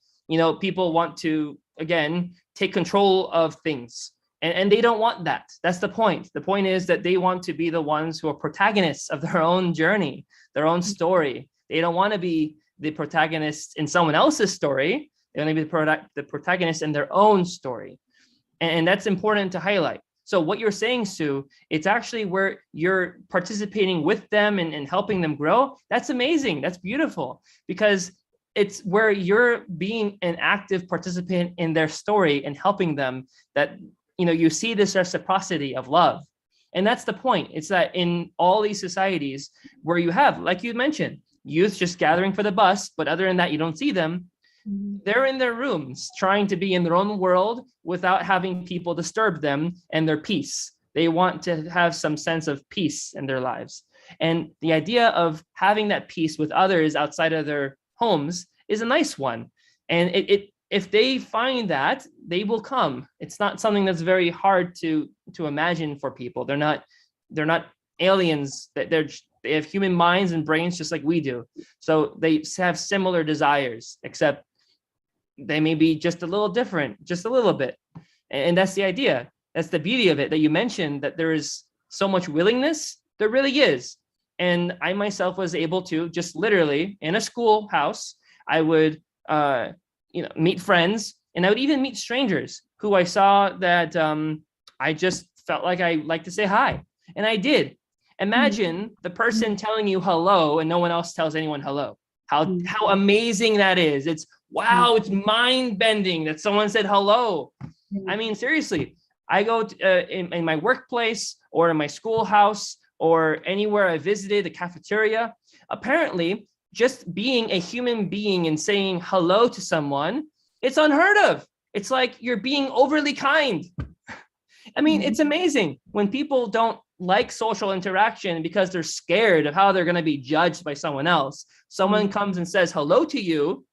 people want to, again, take control of things. And they don't want that. That's the point. The point is that they want to be the ones who are protagonists of their own journey, their own story. They don't want to be the protagonist in someone else's story. They want to be the protagonist in their own story. And that's important to highlight. So what you're saying, Sue, it's actually where you're participating with them and helping them grow. That's amazing. That's beautiful, because it's where you're being an active participant in their story and helping them, that you see this reciprocity of love. And that's the point. It's that in all these societies where you have, like you mentioned, youth just gathering for the bus, but other than that, you don't see them. They're in their rooms trying to be in their own world without having people disturb them and their peace. They want to have some sense of peace in their lives. And the idea of having that peace with others outside of their homes is a nice one. And if they find that, they will come. It's not something that's very hard to imagine for people. They're not aliens. They have human minds and brains just like we do. So they have similar desires, except they may be just a little different, just a little bit. And that's the idea. That's the beauty of it, that you mentioned that there is so much willingness. There really is. And I myself was able to just literally in a schoolhouse, I would meet friends, and I would even meet strangers who I saw that I just felt like I like to say hi. And I did. Imagine the person telling you hello and no one else tells anyone hello. How amazing that is. It's wow, it's mind bending that someone said hello. Seriously, I go in my workplace or in my schoolhouse or anywhere I visited, the cafeteria. Apparently, just being a human being and saying hello to someone, it's unheard of. It's like you're being overly kind. I mean, it's amazing when people don't like social interaction because they're scared of how they're going to be judged by someone else. Someone comes and says hello to you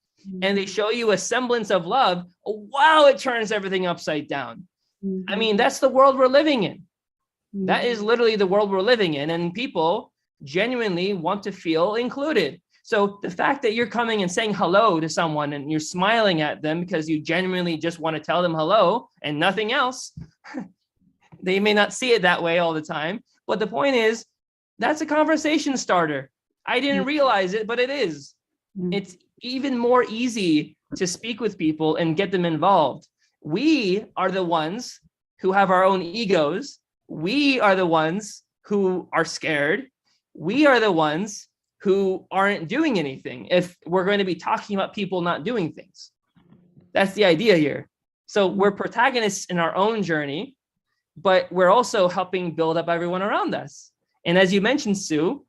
and they show you a semblance of love. Wow, it turns everything upside down. I mean, that's the world we're living in. That is literally the world we're living in. And people genuinely want to feel included. So the fact that you're coming and saying hello to someone and you're smiling at them because you genuinely just want to tell them hello and nothing else, they may not see it that way all the time. But the point is, that's a conversation starter. I didn't realize it, but it is. It's even more easy to speak with people and get them involved. We are the ones who have our own egos. We are the ones who are scared. We are the ones who aren't doing anything if we're going to be talking about people not doing things. That's the idea here. So we're protagonists in our own journey, but we're also helping build up everyone around us. And as you mentioned, Sue,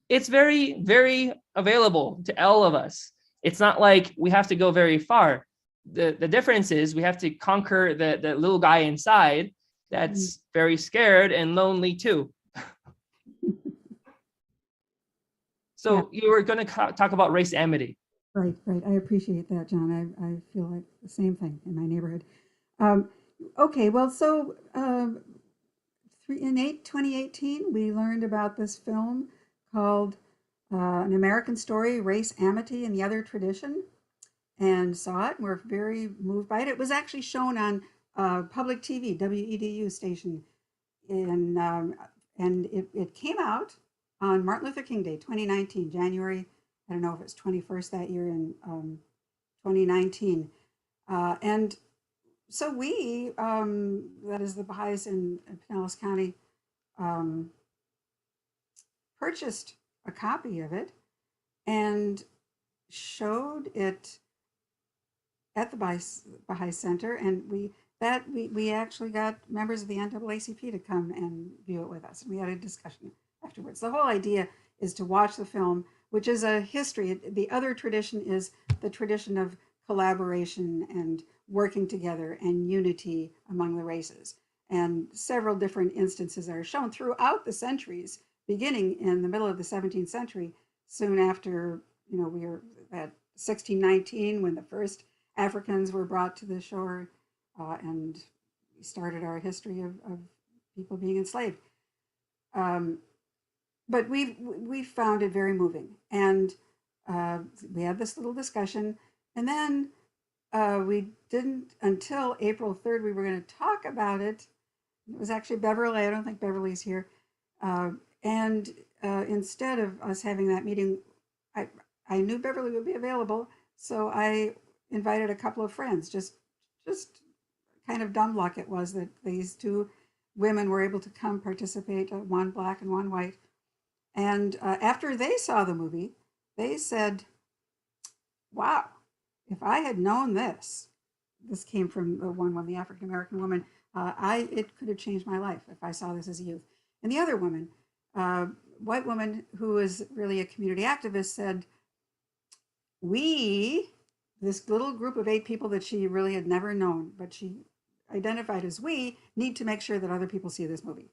it's very, very available to all of us. It's not like we have to go very far. The difference is we have to conquer the little guy inside that's very scared and lonely too. So you were going to talk about race amity. Right. I appreciate that, John. I feel like the same thing in my neighborhood. Okay, well, so in 2018, we learned about this film called An American Story, Race Amity and the Other Tradition, and saw it. We're very moved by it. It was actually shown on public TV, WEDU station, and it came out on Martin Luther King Day, 2019, January, I don't know if it's 21st that year in 2019. And so we, that is the Baha'is in Pinellas County, purchased a copy of it and showed it at the Baha'i Center, and we actually got members of the NAACP to come and view it with us. And we had a discussion afterwards. The whole idea is to watch the film, which is a history. The other tradition is the tradition of collaboration and working together and unity among the races. And several different instances are shown throughout the centuries, beginning in the middle of the 17th century, soon after, we were at 1619 when the first Africans were brought to the shore, and we started our history of people being enslaved. But we found it very moving, and we had this little discussion, and then we didn't until April 3rd. We were going to talk about it. It was actually Beverly. I don't think Beverly's here, and instead of us having that meeting, I knew Beverly would be available, so I invited a couple of friends. Just kind of dumb luck it was that these two women were able to come participate, one black and one white. And after they saw the movie, they said, wow, if I had known this came from the African-American woman, it could have changed my life if I saw this as a youth. And the other woman, white woman who was really a community activist, said, this little group of 8 people that she really had never known, but she identified as we, need to make sure that other people see this movie.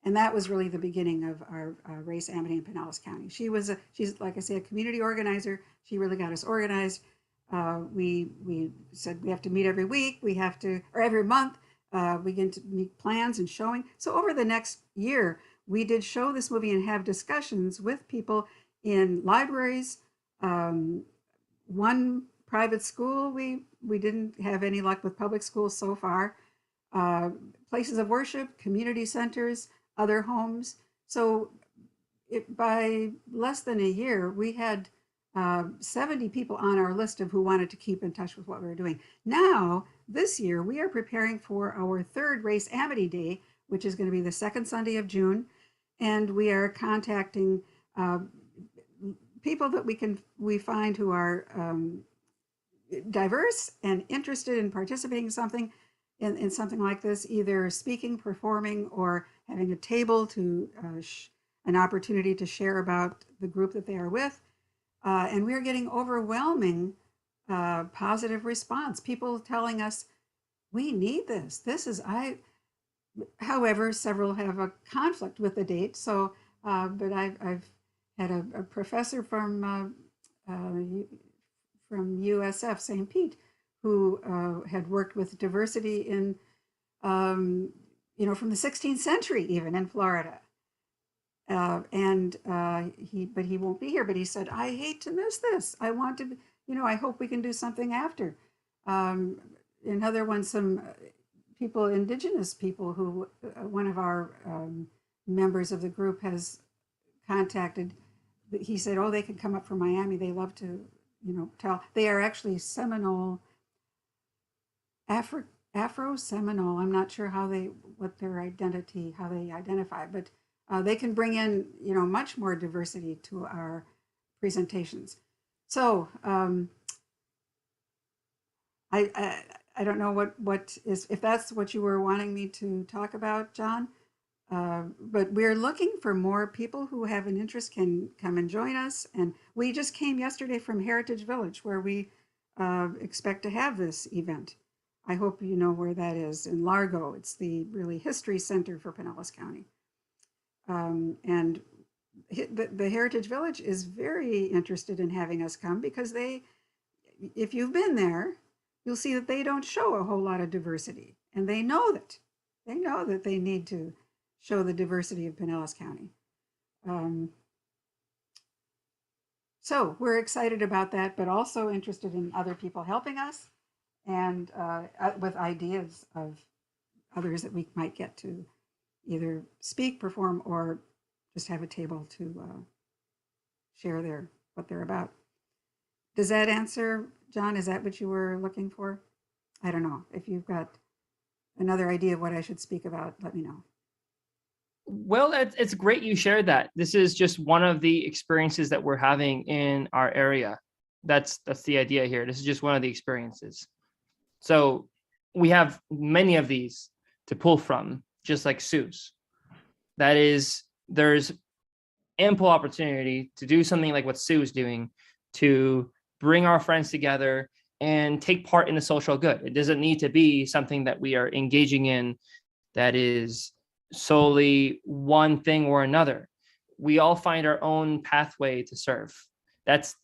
And that was really the beginning of our race amity in Pinellas County. She's like I say, a community organizer. She really got us organized. We said we have to meet every week. Or every month. We get to make plans and showing. So over the next year, we did show this movie and have discussions with people in libraries. One private school, we didn't have any luck with public schools so far. Places of worship, community centers, other homes. So by less than a year, we had 70 people on our list of who wanted to keep in touch with what we were doing. Now, this year, we are preparing for our 3rd Race Amity Day, which is going to be the 2nd Sunday of June. And we are contacting people that we find who are diverse and interested in participating in something like this, either speaking, performing, or having a table to an opportunity to share about the group that they are with. And we are getting overwhelming positive response. People telling us, we need this. However, several have a conflict with the date. So, but I've had a professor from USF, St. Pete, who had worked with diversity in, from the 16th century, even in Florida. But he won't be here. But he said, I hate to miss this. I want to, I hope we can do something after. Another one, some people, indigenous people who one of our members of the group has contacted. He said, oh, they could come up from Miami. They love to, tell. They are actually Seminole, Afro-Seminole. I'm not sure what their identity, how they identify, but they can bring in, much more diversity to our presentations. So I don't know what is, if that's what you were wanting me to talk about, John, but we're looking for more people who have an interest can come and join us. And we just came yesterday from Heritage Village, where we expect to have this event. I hope you know where that is, in Largo. It's the really history center for Pinellas County. And the Heritage Village is very interested in having us come, because if you've been there, you'll see that they don't show a whole lot of diversity, and they know that they need to show the diversity of Pinellas County. So we're excited about that, but also interested in other people helping us, and with ideas of others that we might get to either speak, perform, or just have a table to share what they're about. Does that answer, John? Is that what you were looking for? I don't know. If you've got another idea of what I should speak about, let me know. Well, it's great you shared that. This is just one of the experiences that we're having in our area. That's the idea here. This is just one of the experiences. So we have many of these to pull from, just like Sue's. That is, there's ample opportunity to do something like what Sue is doing, to bring our friends together and take part in the social good. It doesn't need to be something that we are engaging in that is solely one thing or another. We all find our own pathway to serve. That's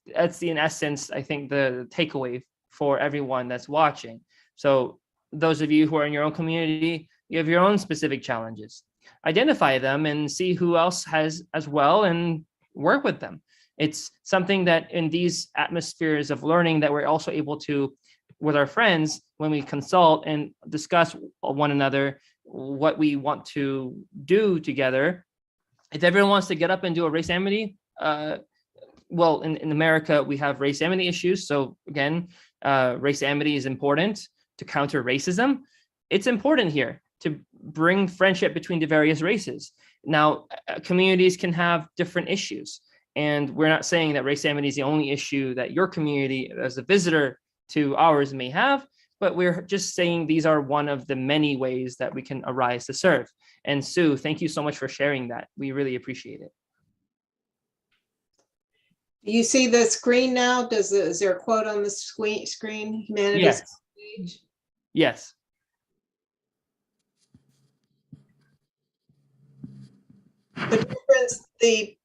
in essence, I think, the takeaway for everyone that's watching. So those of you who are in your own community, you have your own specific challenges. Identify them and see who else has as well, and work with them. It's something that in these atmospheres of learning that we're also able to, with our friends, when we consult and discuss one another, what we want to do together. If everyone wants to get up and do a race amity, well, in America, we have race amity issues. So again, race amity is important to counter racism. It's important here to bring friendship between the various races. Now, communities can have different issues, and we're not saying that race amity is the only issue that your community as a visitor to ours may have, but we're just saying these are one of the many ways that we can arise to serve. And Sue, thank you so much for sharing that. We really appreciate it. You see the screen now? Is there a quote on the screen? Humanity's Yes. Age? Yes. The difference, the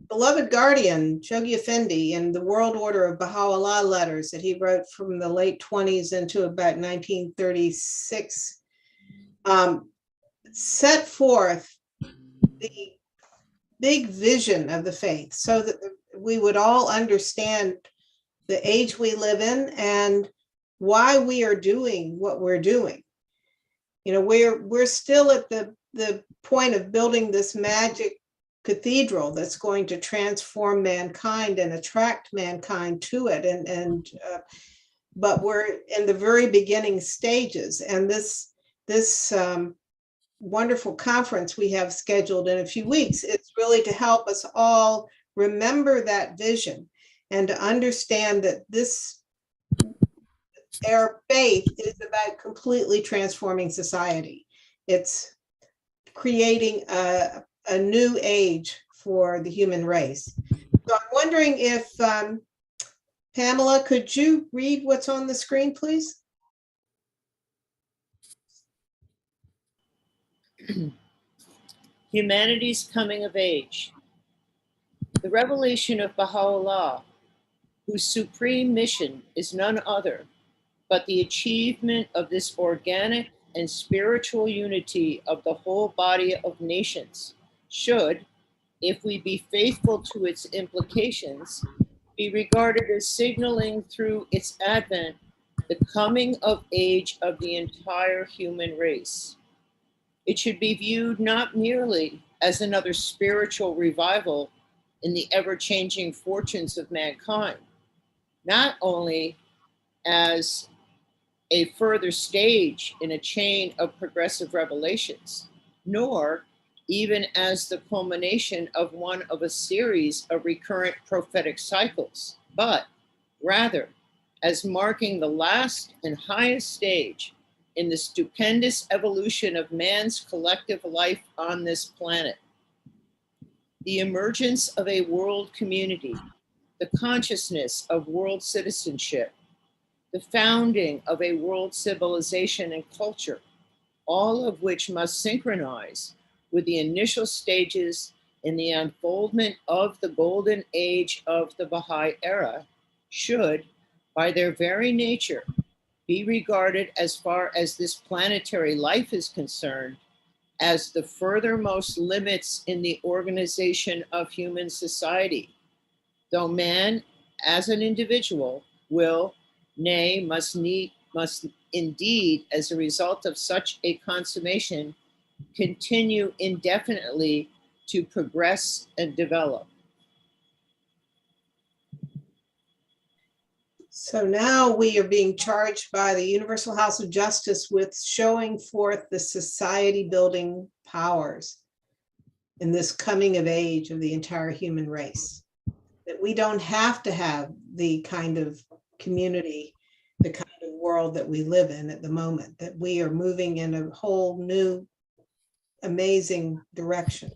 beloved guardian, Chogi Effendi, in the World Order of Baha'u'llah letters that he wrote from the late 20s into about 1936, set forth the big vision of the faith so that we would all understand the age we live in and why we are doing what we're doing. You know, we're still at the point of building this magic cathedral that's going to transform mankind and attract mankind to it. But we're in the very beginning stages. And this wonderful conference we have scheduled in a few weeks, it's really to help us all remember that vision and to understand that our faith is about completely transforming society. It's creating a a new age for the human race. So I'm wondering if, Pamela, could you read what's on the screen, please? Humanity's coming of age. The revelation of Baha'u'llah, whose supreme mission is none other but the achievement of this organic and spiritual unity of the whole body of nations, should, if we be faithful to its implications, be regarded as signaling through its advent the coming of age of the entire human race. It should be viewed not merely as another spiritual revival in the ever-changing fortunes of mankind, not only as a further stage in a chain of progressive revelations, nor even as the culmination of one of a series of recurrent prophetic cycles, but rather as marking the last and highest stage in the stupendous evolution of man's collective life on this planet. The emergence of a world community, the consciousness of world citizenship, the founding of a world civilization and culture, all of which must synchronize with the initial stages in the unfoldment of the golden age of the Baha'i era, should, by their very nature, be regarded, as far as this planetary life is concerned, as the furthermost limits in the organization of human society, though man, as an individual, will, nay, must indeed, as a result of such a consummation, continue indefinitely to progress and develop. So now we are being charged by the Universal House of Justice with showing forth the society building powers in this coming of age of the entire human race. That we don't have to have the kind of community, the kind of world that we live in at the moment, that we are moving in a whole new, amazing direction.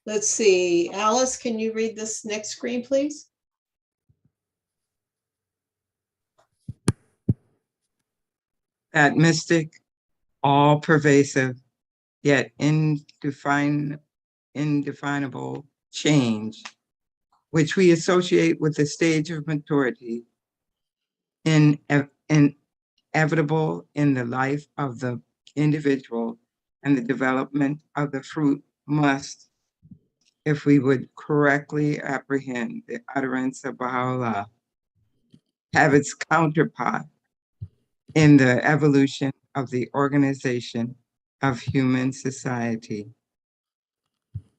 Let's see, Alice, can you read this next screen, please? That mystic, all pervasive, yet indefinable change, which we associate with the stage of maturity, inevitable in the life of the individual and the development of the fruit, must, if we would correctly apprehend the utterance of Baha'u'llah, have its counterpart in the evolution of the organization of human society.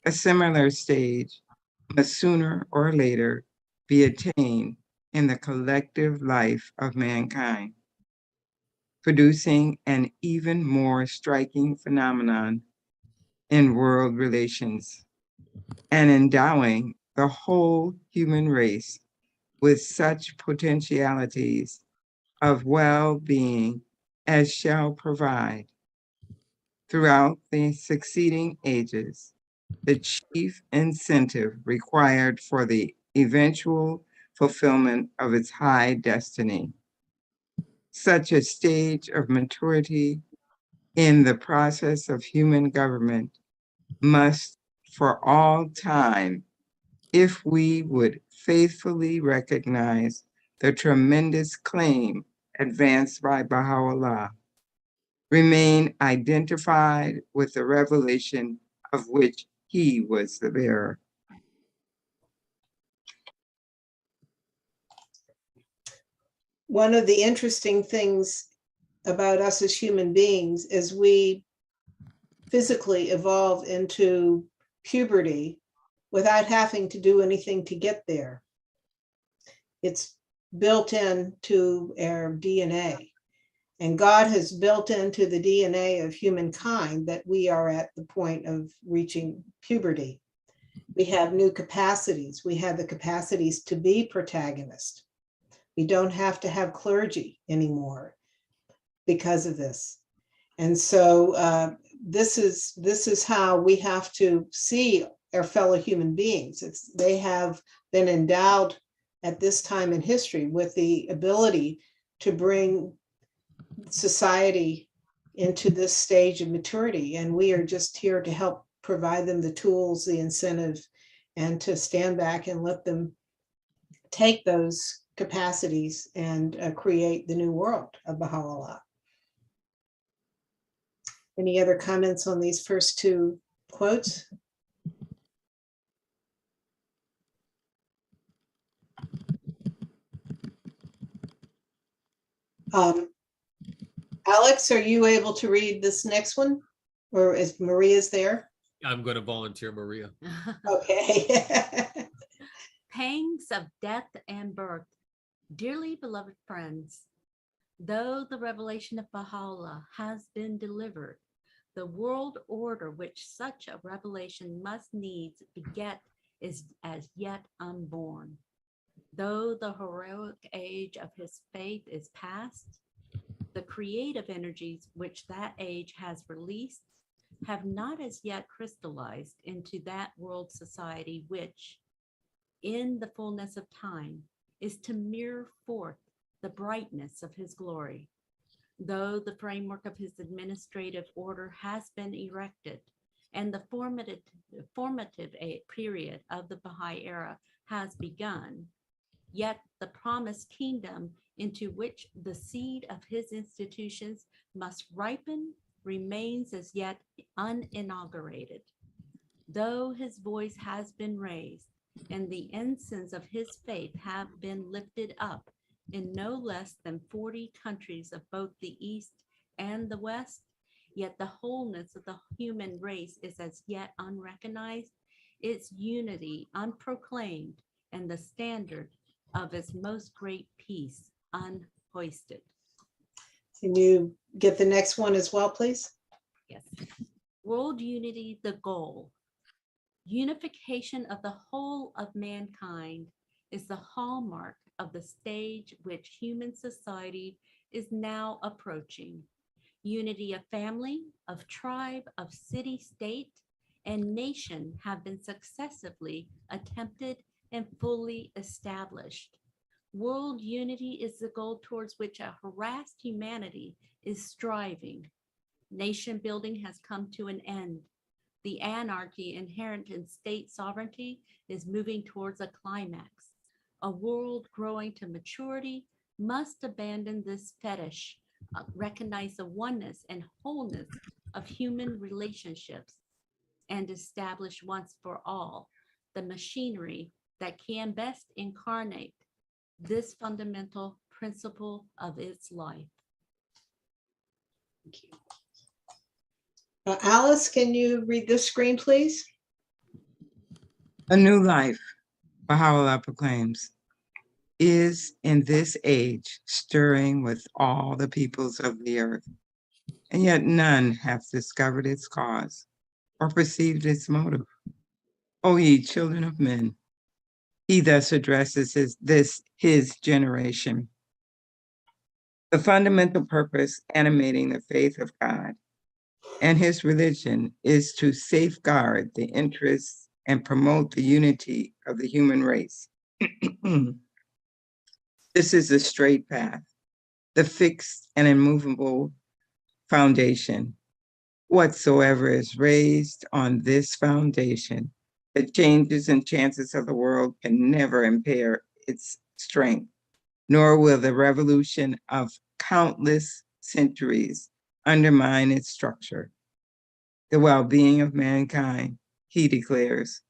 A similar stage must sooner or later be attained in the collective life of mankind, producing an even more striking phenomenon in world relations and endowing the whole human race with such potentialities of well-being as shall provide, throughout the succeeding ages, the chief incentive required for the eventual fulfillment of its high destiny. Such a stage of maturity in the process of human government must, for all time, if we would faithfully recognize the tremendous claim advanced by Baha'u'llah, remain identified with the revelation of which he was the bearer. One of the interesting things about us as human beings is we physically evolve into puberty without having to do anything to get there. It's built into our DNA. And God has built into the DNA of humankind that we are at the point of reaching puberty. We have new capacities. We have the capacities to be protagonists. We don't have to have clergy anymore. because of this. And so this is how we have to see our fellow human beings. They have been endowed at this time in history with the ability to bring society into this stage of maturity. And we are just here to help provide them the tools, the incentive, and to stand back and let them take those capacities and create the new world of Baha'u'llah. Any other comments on these first two quotes? Alex, are you able to read this next one? Or is Maria's there? I'm going to volunteer Maria. Okay. Pangs of death and birth. Dearly beloved friends, though the revelation of Baha'u'llah has been delivered, the world order which such a revelation must needs beget is as yet unborn. Though the heroic age of his faith is past, the creative energies which that age has released have not as yet crystallized into that world society which, in the fullness of time, is to mirror forth the brightness of his glory. Though the framework of his administrative order has been erected and the formative period of the Baha'i era has begun, yet the promised kingdom into which the seed of his institutions must ripen remains as yet uninaugurated. Though his voice has been raised and the ensigns of his faith have been lifted up in no less than 40 countries of both the East and the West, yet the wholeness of the human race is as yet unrecognized, its unity unproclaimed, and the standard of its most great peace unhoisted. Can you get the next one as well, please? Yes. World unity, the goal. Unification of the whole of mankind is the hallmark of the stage which human society is now approaching. Unity of family, of tribe, of city, state, and nation have been successively attempted and fully established. World unity is the goal towards which a harassed humanity is striving. Nation building has come to an end. The anarchy inherent in state sovereignty is moving towards a climax. A world growing to maturity must abandon this fetish, recognize the oneness and wholeness of human relationships, and establish once for all the machinery that can best incarnate this fundamental principle of its life. Thank you. Alice, can you read this screen, please? A new life, Baha'u'llah proclaims, is in this age stirring with all the peoples of the earth, and yet none have discovered its cause or perceived its motive. O ye children of men, he thus addresses his generation. The fundamental purpose animating the faith of God and his religion is to safeguard the interests and promote the unity of the human race. This is the straight path, the fixed and immovable foundation. Whatsoever is raised on this foundation, the changes and chances of the world can never impair its strength, nor will the revolution of countless centuries undermine its structure. The well-being of mankind, he declares,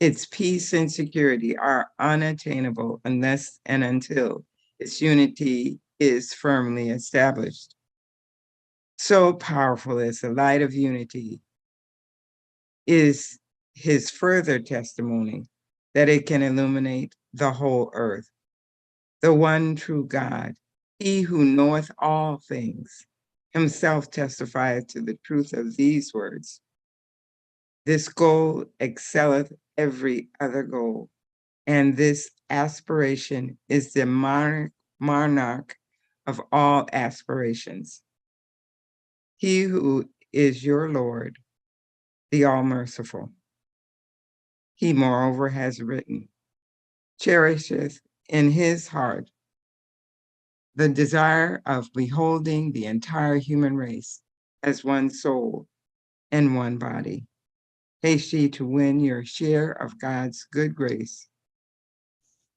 its peace and security are unattainable unless and until its unity is firmly established. So powerful is the light of unity is his further testimony that it can illuminate the whole earth. The one true God, he who knoweth all things, himself testifieth to the truth of these words. This goal excelleth every other goal, and this aspiration is the monarch of all aspirations. He who is your Lord, the all-merciful. He moreover has written, cherisheth in his heart the desire of beholding the entire human race as one soul and one body. Haste ye to win your share of God's good grace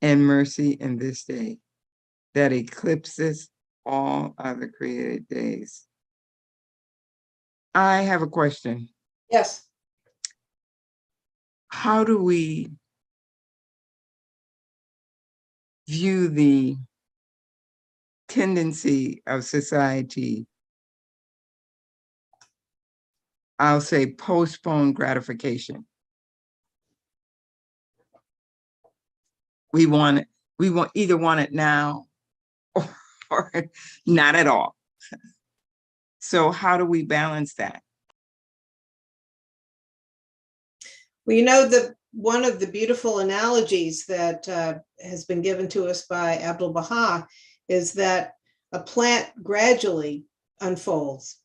and mercy in this day that eclipses all other created days. I have a question. Yes. How do we view the tendency of society, I'll say postpone gratification? We either want it now or not at all. So how do we balance that? Well, one of the beautiful analogies that has been given to us by Abdu'l-Baha is that a plant gradually unfolds.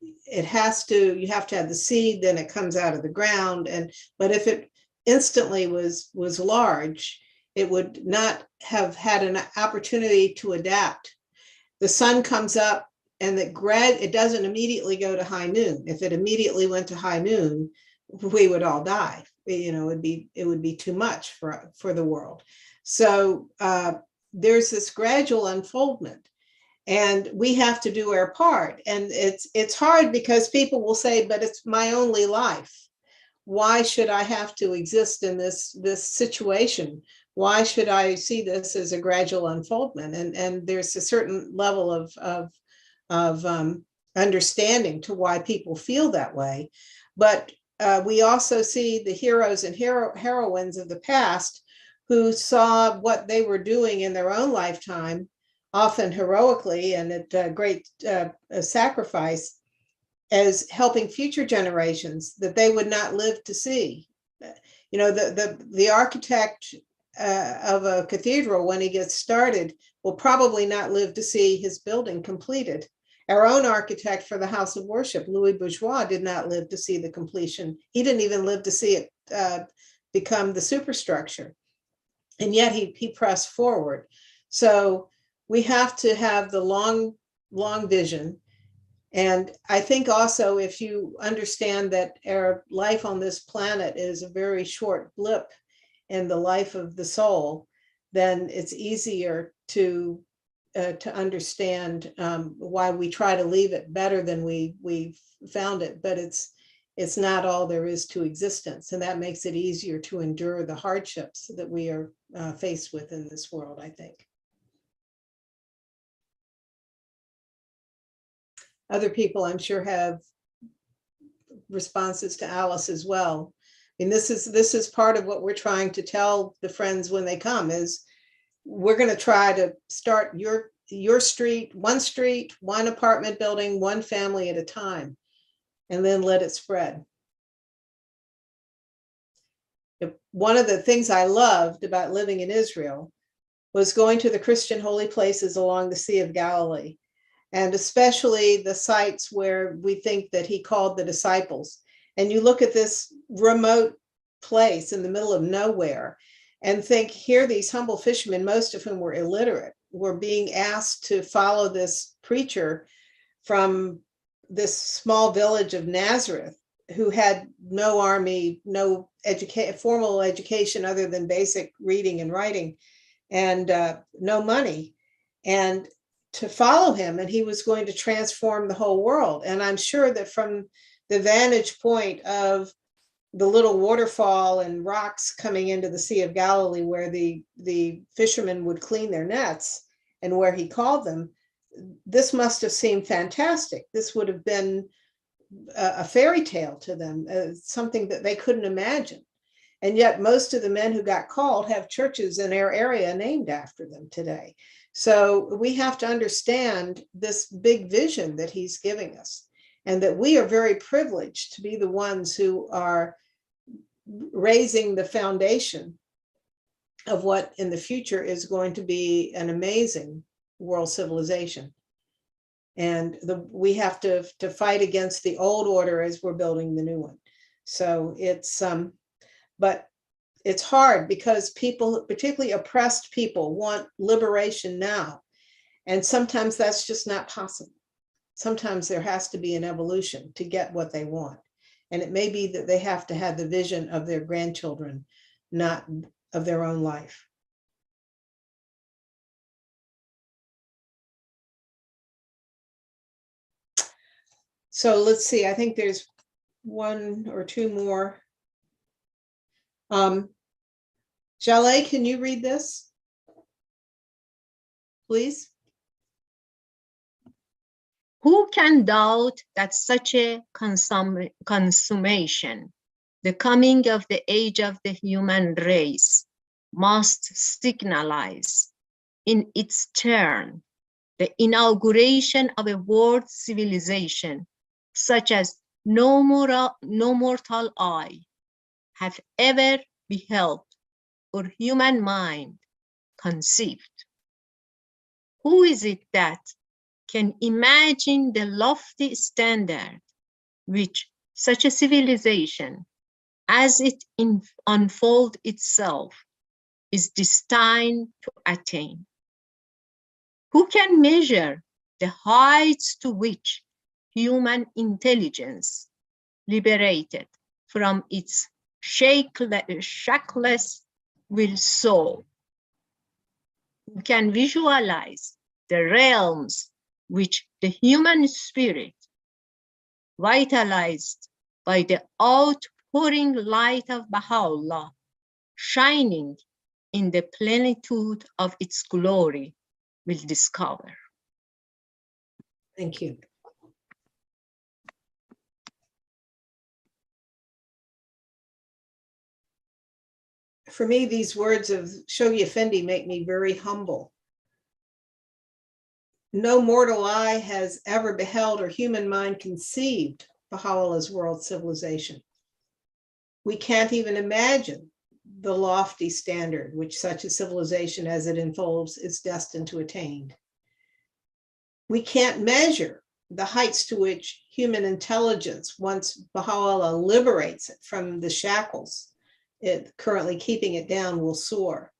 You have to have the seed, then it comes out of the ground. But if it instantly was large, it would not have had an opportunity to adapt. The sun comes up and it doesn't immediately go to high noon. If it immediately went to high noon, we would all die. It would be too much for the world. So there's this gradual unfoldment, and we have to do our part. And it's hard because people will say, but it's my only life. Why should I have to exist in this situation? Why should I see this as a gradual unfoldment? And there's a certain level of understanding to why people feel that way. But we also see the heroes and heroines of the past who saw what they were doing in their own lifetime, often heroically and at great sacrifice, as helping future generations that they would not live to see. The architect of a cathedral, when he gets started, will probably not live to see his building completed. Our own architect for the House of Worship, Louis Bourgeois, did not live to see the completion. He didn't even live to see it become the superstructure. And yet he pressed forward. So we have to have the long vision. And I think also, if you understand that our life on this planet is a very short blip in the life of the soul, then it's easier to understand why we try to leave it better than we found it. But it's not all there is to existence, and that makes it easier to endure the hardships that we are faced with in this world, I think. Other people, I'm sure, have responses to Alice as well. And this is part of what we're trying to tell the friends when they come, is we're going to try to start your street, one apartment building, one family at a time, and then let it spread. One of the things I loved about living in Israel was going to the Christian holy places along the Sea of Galilee, and especially the sites where we think that he called the disciples. And you look at this remote place in the middle of nowhere and think, here these humble fishermen, most of whom were illiterate, were being asked to follow this preacher from this small village of Nazareth, who had no army, no formal education other than basic reading and writing, and no money, and to follow him. And he was going to transform the whole world. And I'm sure that from the vantage point of the little waterfall and rocks coming into the Sea of Galilee, where the fishermen would clean their nets and where he called them, this must have seemed fantastic. This would have been a fairy tale to them, something that they couldn't imagine. And yet most of the men who got called have churches in our area named after them today. So we have to understand this big vision that he's giving us, and that we are very privileged to be the ones who are raising the foundation of what in the future is going to be an amazing world civilization. And we have to fight against the old order as we're building the new one. So it's, but it's hard because people, particularly oppressed people, want liberation now. And sometimes that's just not possible. Sometimes there has to be an evolution to get what they want. And it may be that they have to have the vision of their grandchildren, not of their own life. So let's see, I think there's one or two more. Jaleh, can you read this? Please. Who can doubt that such a consummation, the coming of the age of the human race, must signalize in its turn the inauguration of a world civilization such as no mortal eye have ever beheld or human mind conceived? Who is it that can imagine the lofty standard which such a civilization, as it unfolds itself, is destined to attain? Who can measure the heights to which human intelligence, liberated from its shackless, will soar? Who can visualize the realms which the human spirit, vitalized by the outpouring light of Baha'u'llah, shining in the plenitude of its glory, will discover? Thank you. For me, these words of Shoghi Effendi make me very humble. No mortal eye has ever beheld or human mind conceived Baha'u'llah's world civilization. We can't even imagine the lofty standard which such a civilization as it unfolds is destined to attain. We can't measure the heights to which human intelligence, once Baha'u'llah liberates it from the shackles it currently keeping it down, will soar.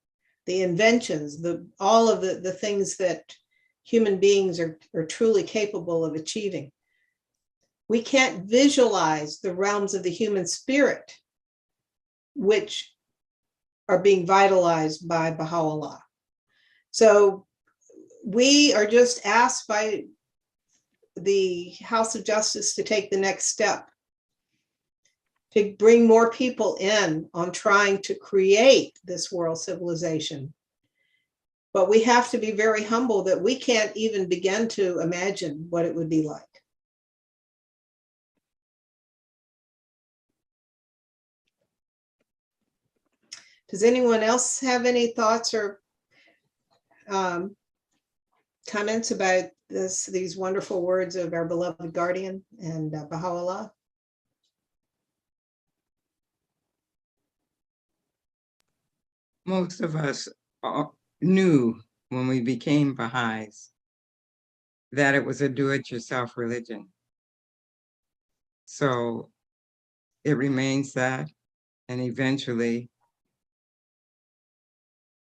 The inventions, all of the things that human beings are truly capable of achieving. We can't visualize the realms of the human spirit, which are being vitalized by Baha'u'llah. So we are just asked by the House of Justice to take the next step, to bring more people in on trying to create this world civilization. But we have to be very humble that we can't even begin to imagine what it would be like. Does anyone else have any thoughts or comments about these wonderful words of our beloved guardian and Baha'u'llah? Most of us knew when we became Baha'is that it was a do-it-yourself religion. So it remains that, and eventually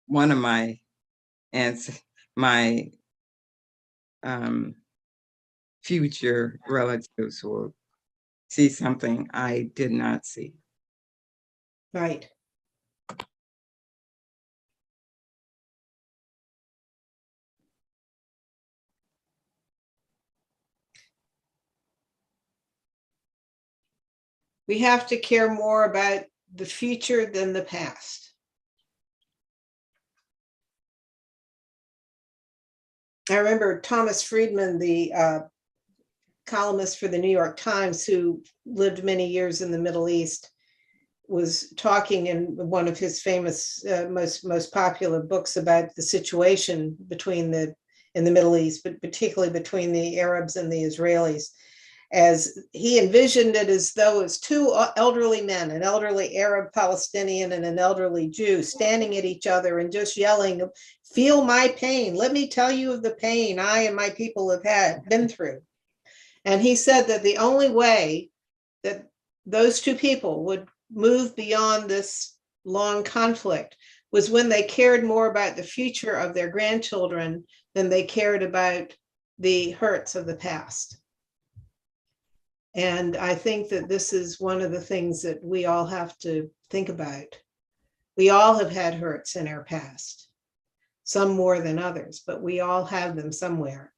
one of my future relatives will see something I did not see. Right. We have to care more about the future than the past. I remember Thomas Friedman, the columnist for the New York Times, who lived many years in the Middle East, was talking in one of his famous, most popular books about the situation in the Middle East, but particularly between the Arabs and the Israelis. as he envisioned it, as though it's two elderly men, an elderly Arab Palestinian and an elderly Jew, standing at each other and just yelling, "Feel my pain. Let me tell you of the pain I and my people have been through." And he said that the only way that those two people would move beyond this long conflict was when they cared more about the future of their grandchildren than they cared about the hurts of the past. And I think that this is one of the things that we all have to think about. We all have had hurts in our past, some more than others, but we all have them somewhere.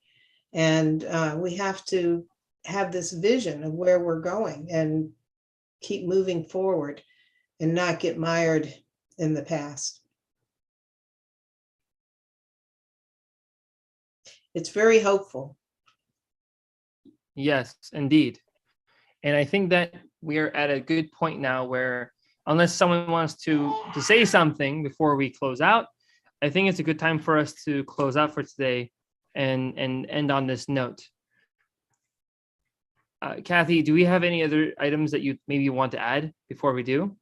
And we have to have this vision of where we're going and keep moving forward and not get mired in the past. It's very hopeful. Yes, indeed. And I think that we're at a good point now where, unless someone wants to say something before we close out, I think it's a good time for us to close out for today and end on this note. Kathy, do we have any other items that you maybe want to add before we do?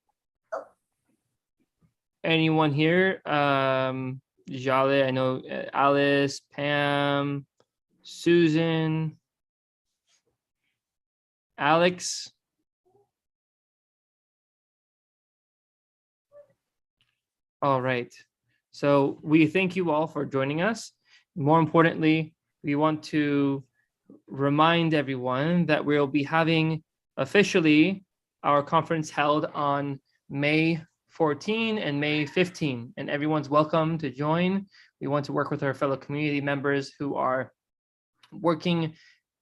Anyone here? Jale, I know Alice, Pam, Susan, Alex. All right. So we thank you all for joining us. More importantly, we want to remind everyone that we'll be having officially our conference held on May 14 and May 15, and everyone's welcome to join. We want to work with our fellow community members who are working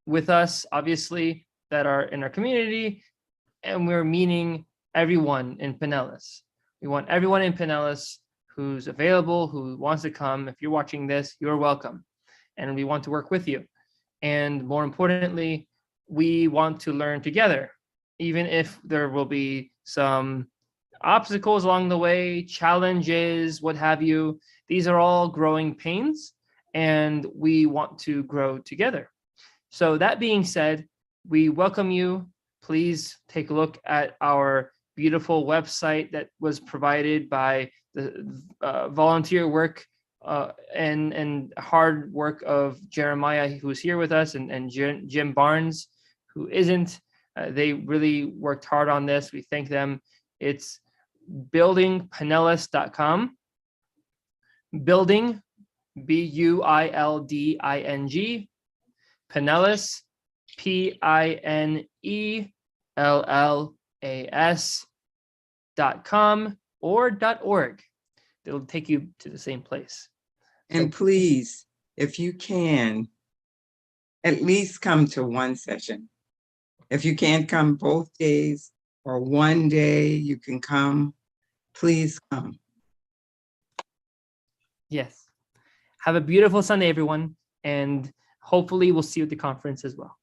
with us, obviously, that are in our community, and we're meeting everyone in Pinellas. We want everyone in Pinellas who's available, who wants to come. If you're watching this, you're welcome, and we want to work with you. And more importantly, we want to learn together, even if there will be some obstacles along the way, challenges, what have you. These are all growing pains, and we want to grow together. So that being said, we welcome you. Please take a look at our beautiful website that was provided by the volunteer work and hard work of Jeremiah, who's here with us, and Jim Barnes, who isn't. They really worked hard on this. We thank them. It's buildingpinellas.com. Building, BUILDING, Pinellas, PINELLAS.com or .org. It'll take you to the same place. And please, if you can, at least come to one session. If you can't come both days or one day you can come, please come. Yes. Have a beautiful Sunday, everyone. And hopefully we'll see you at the conference as well.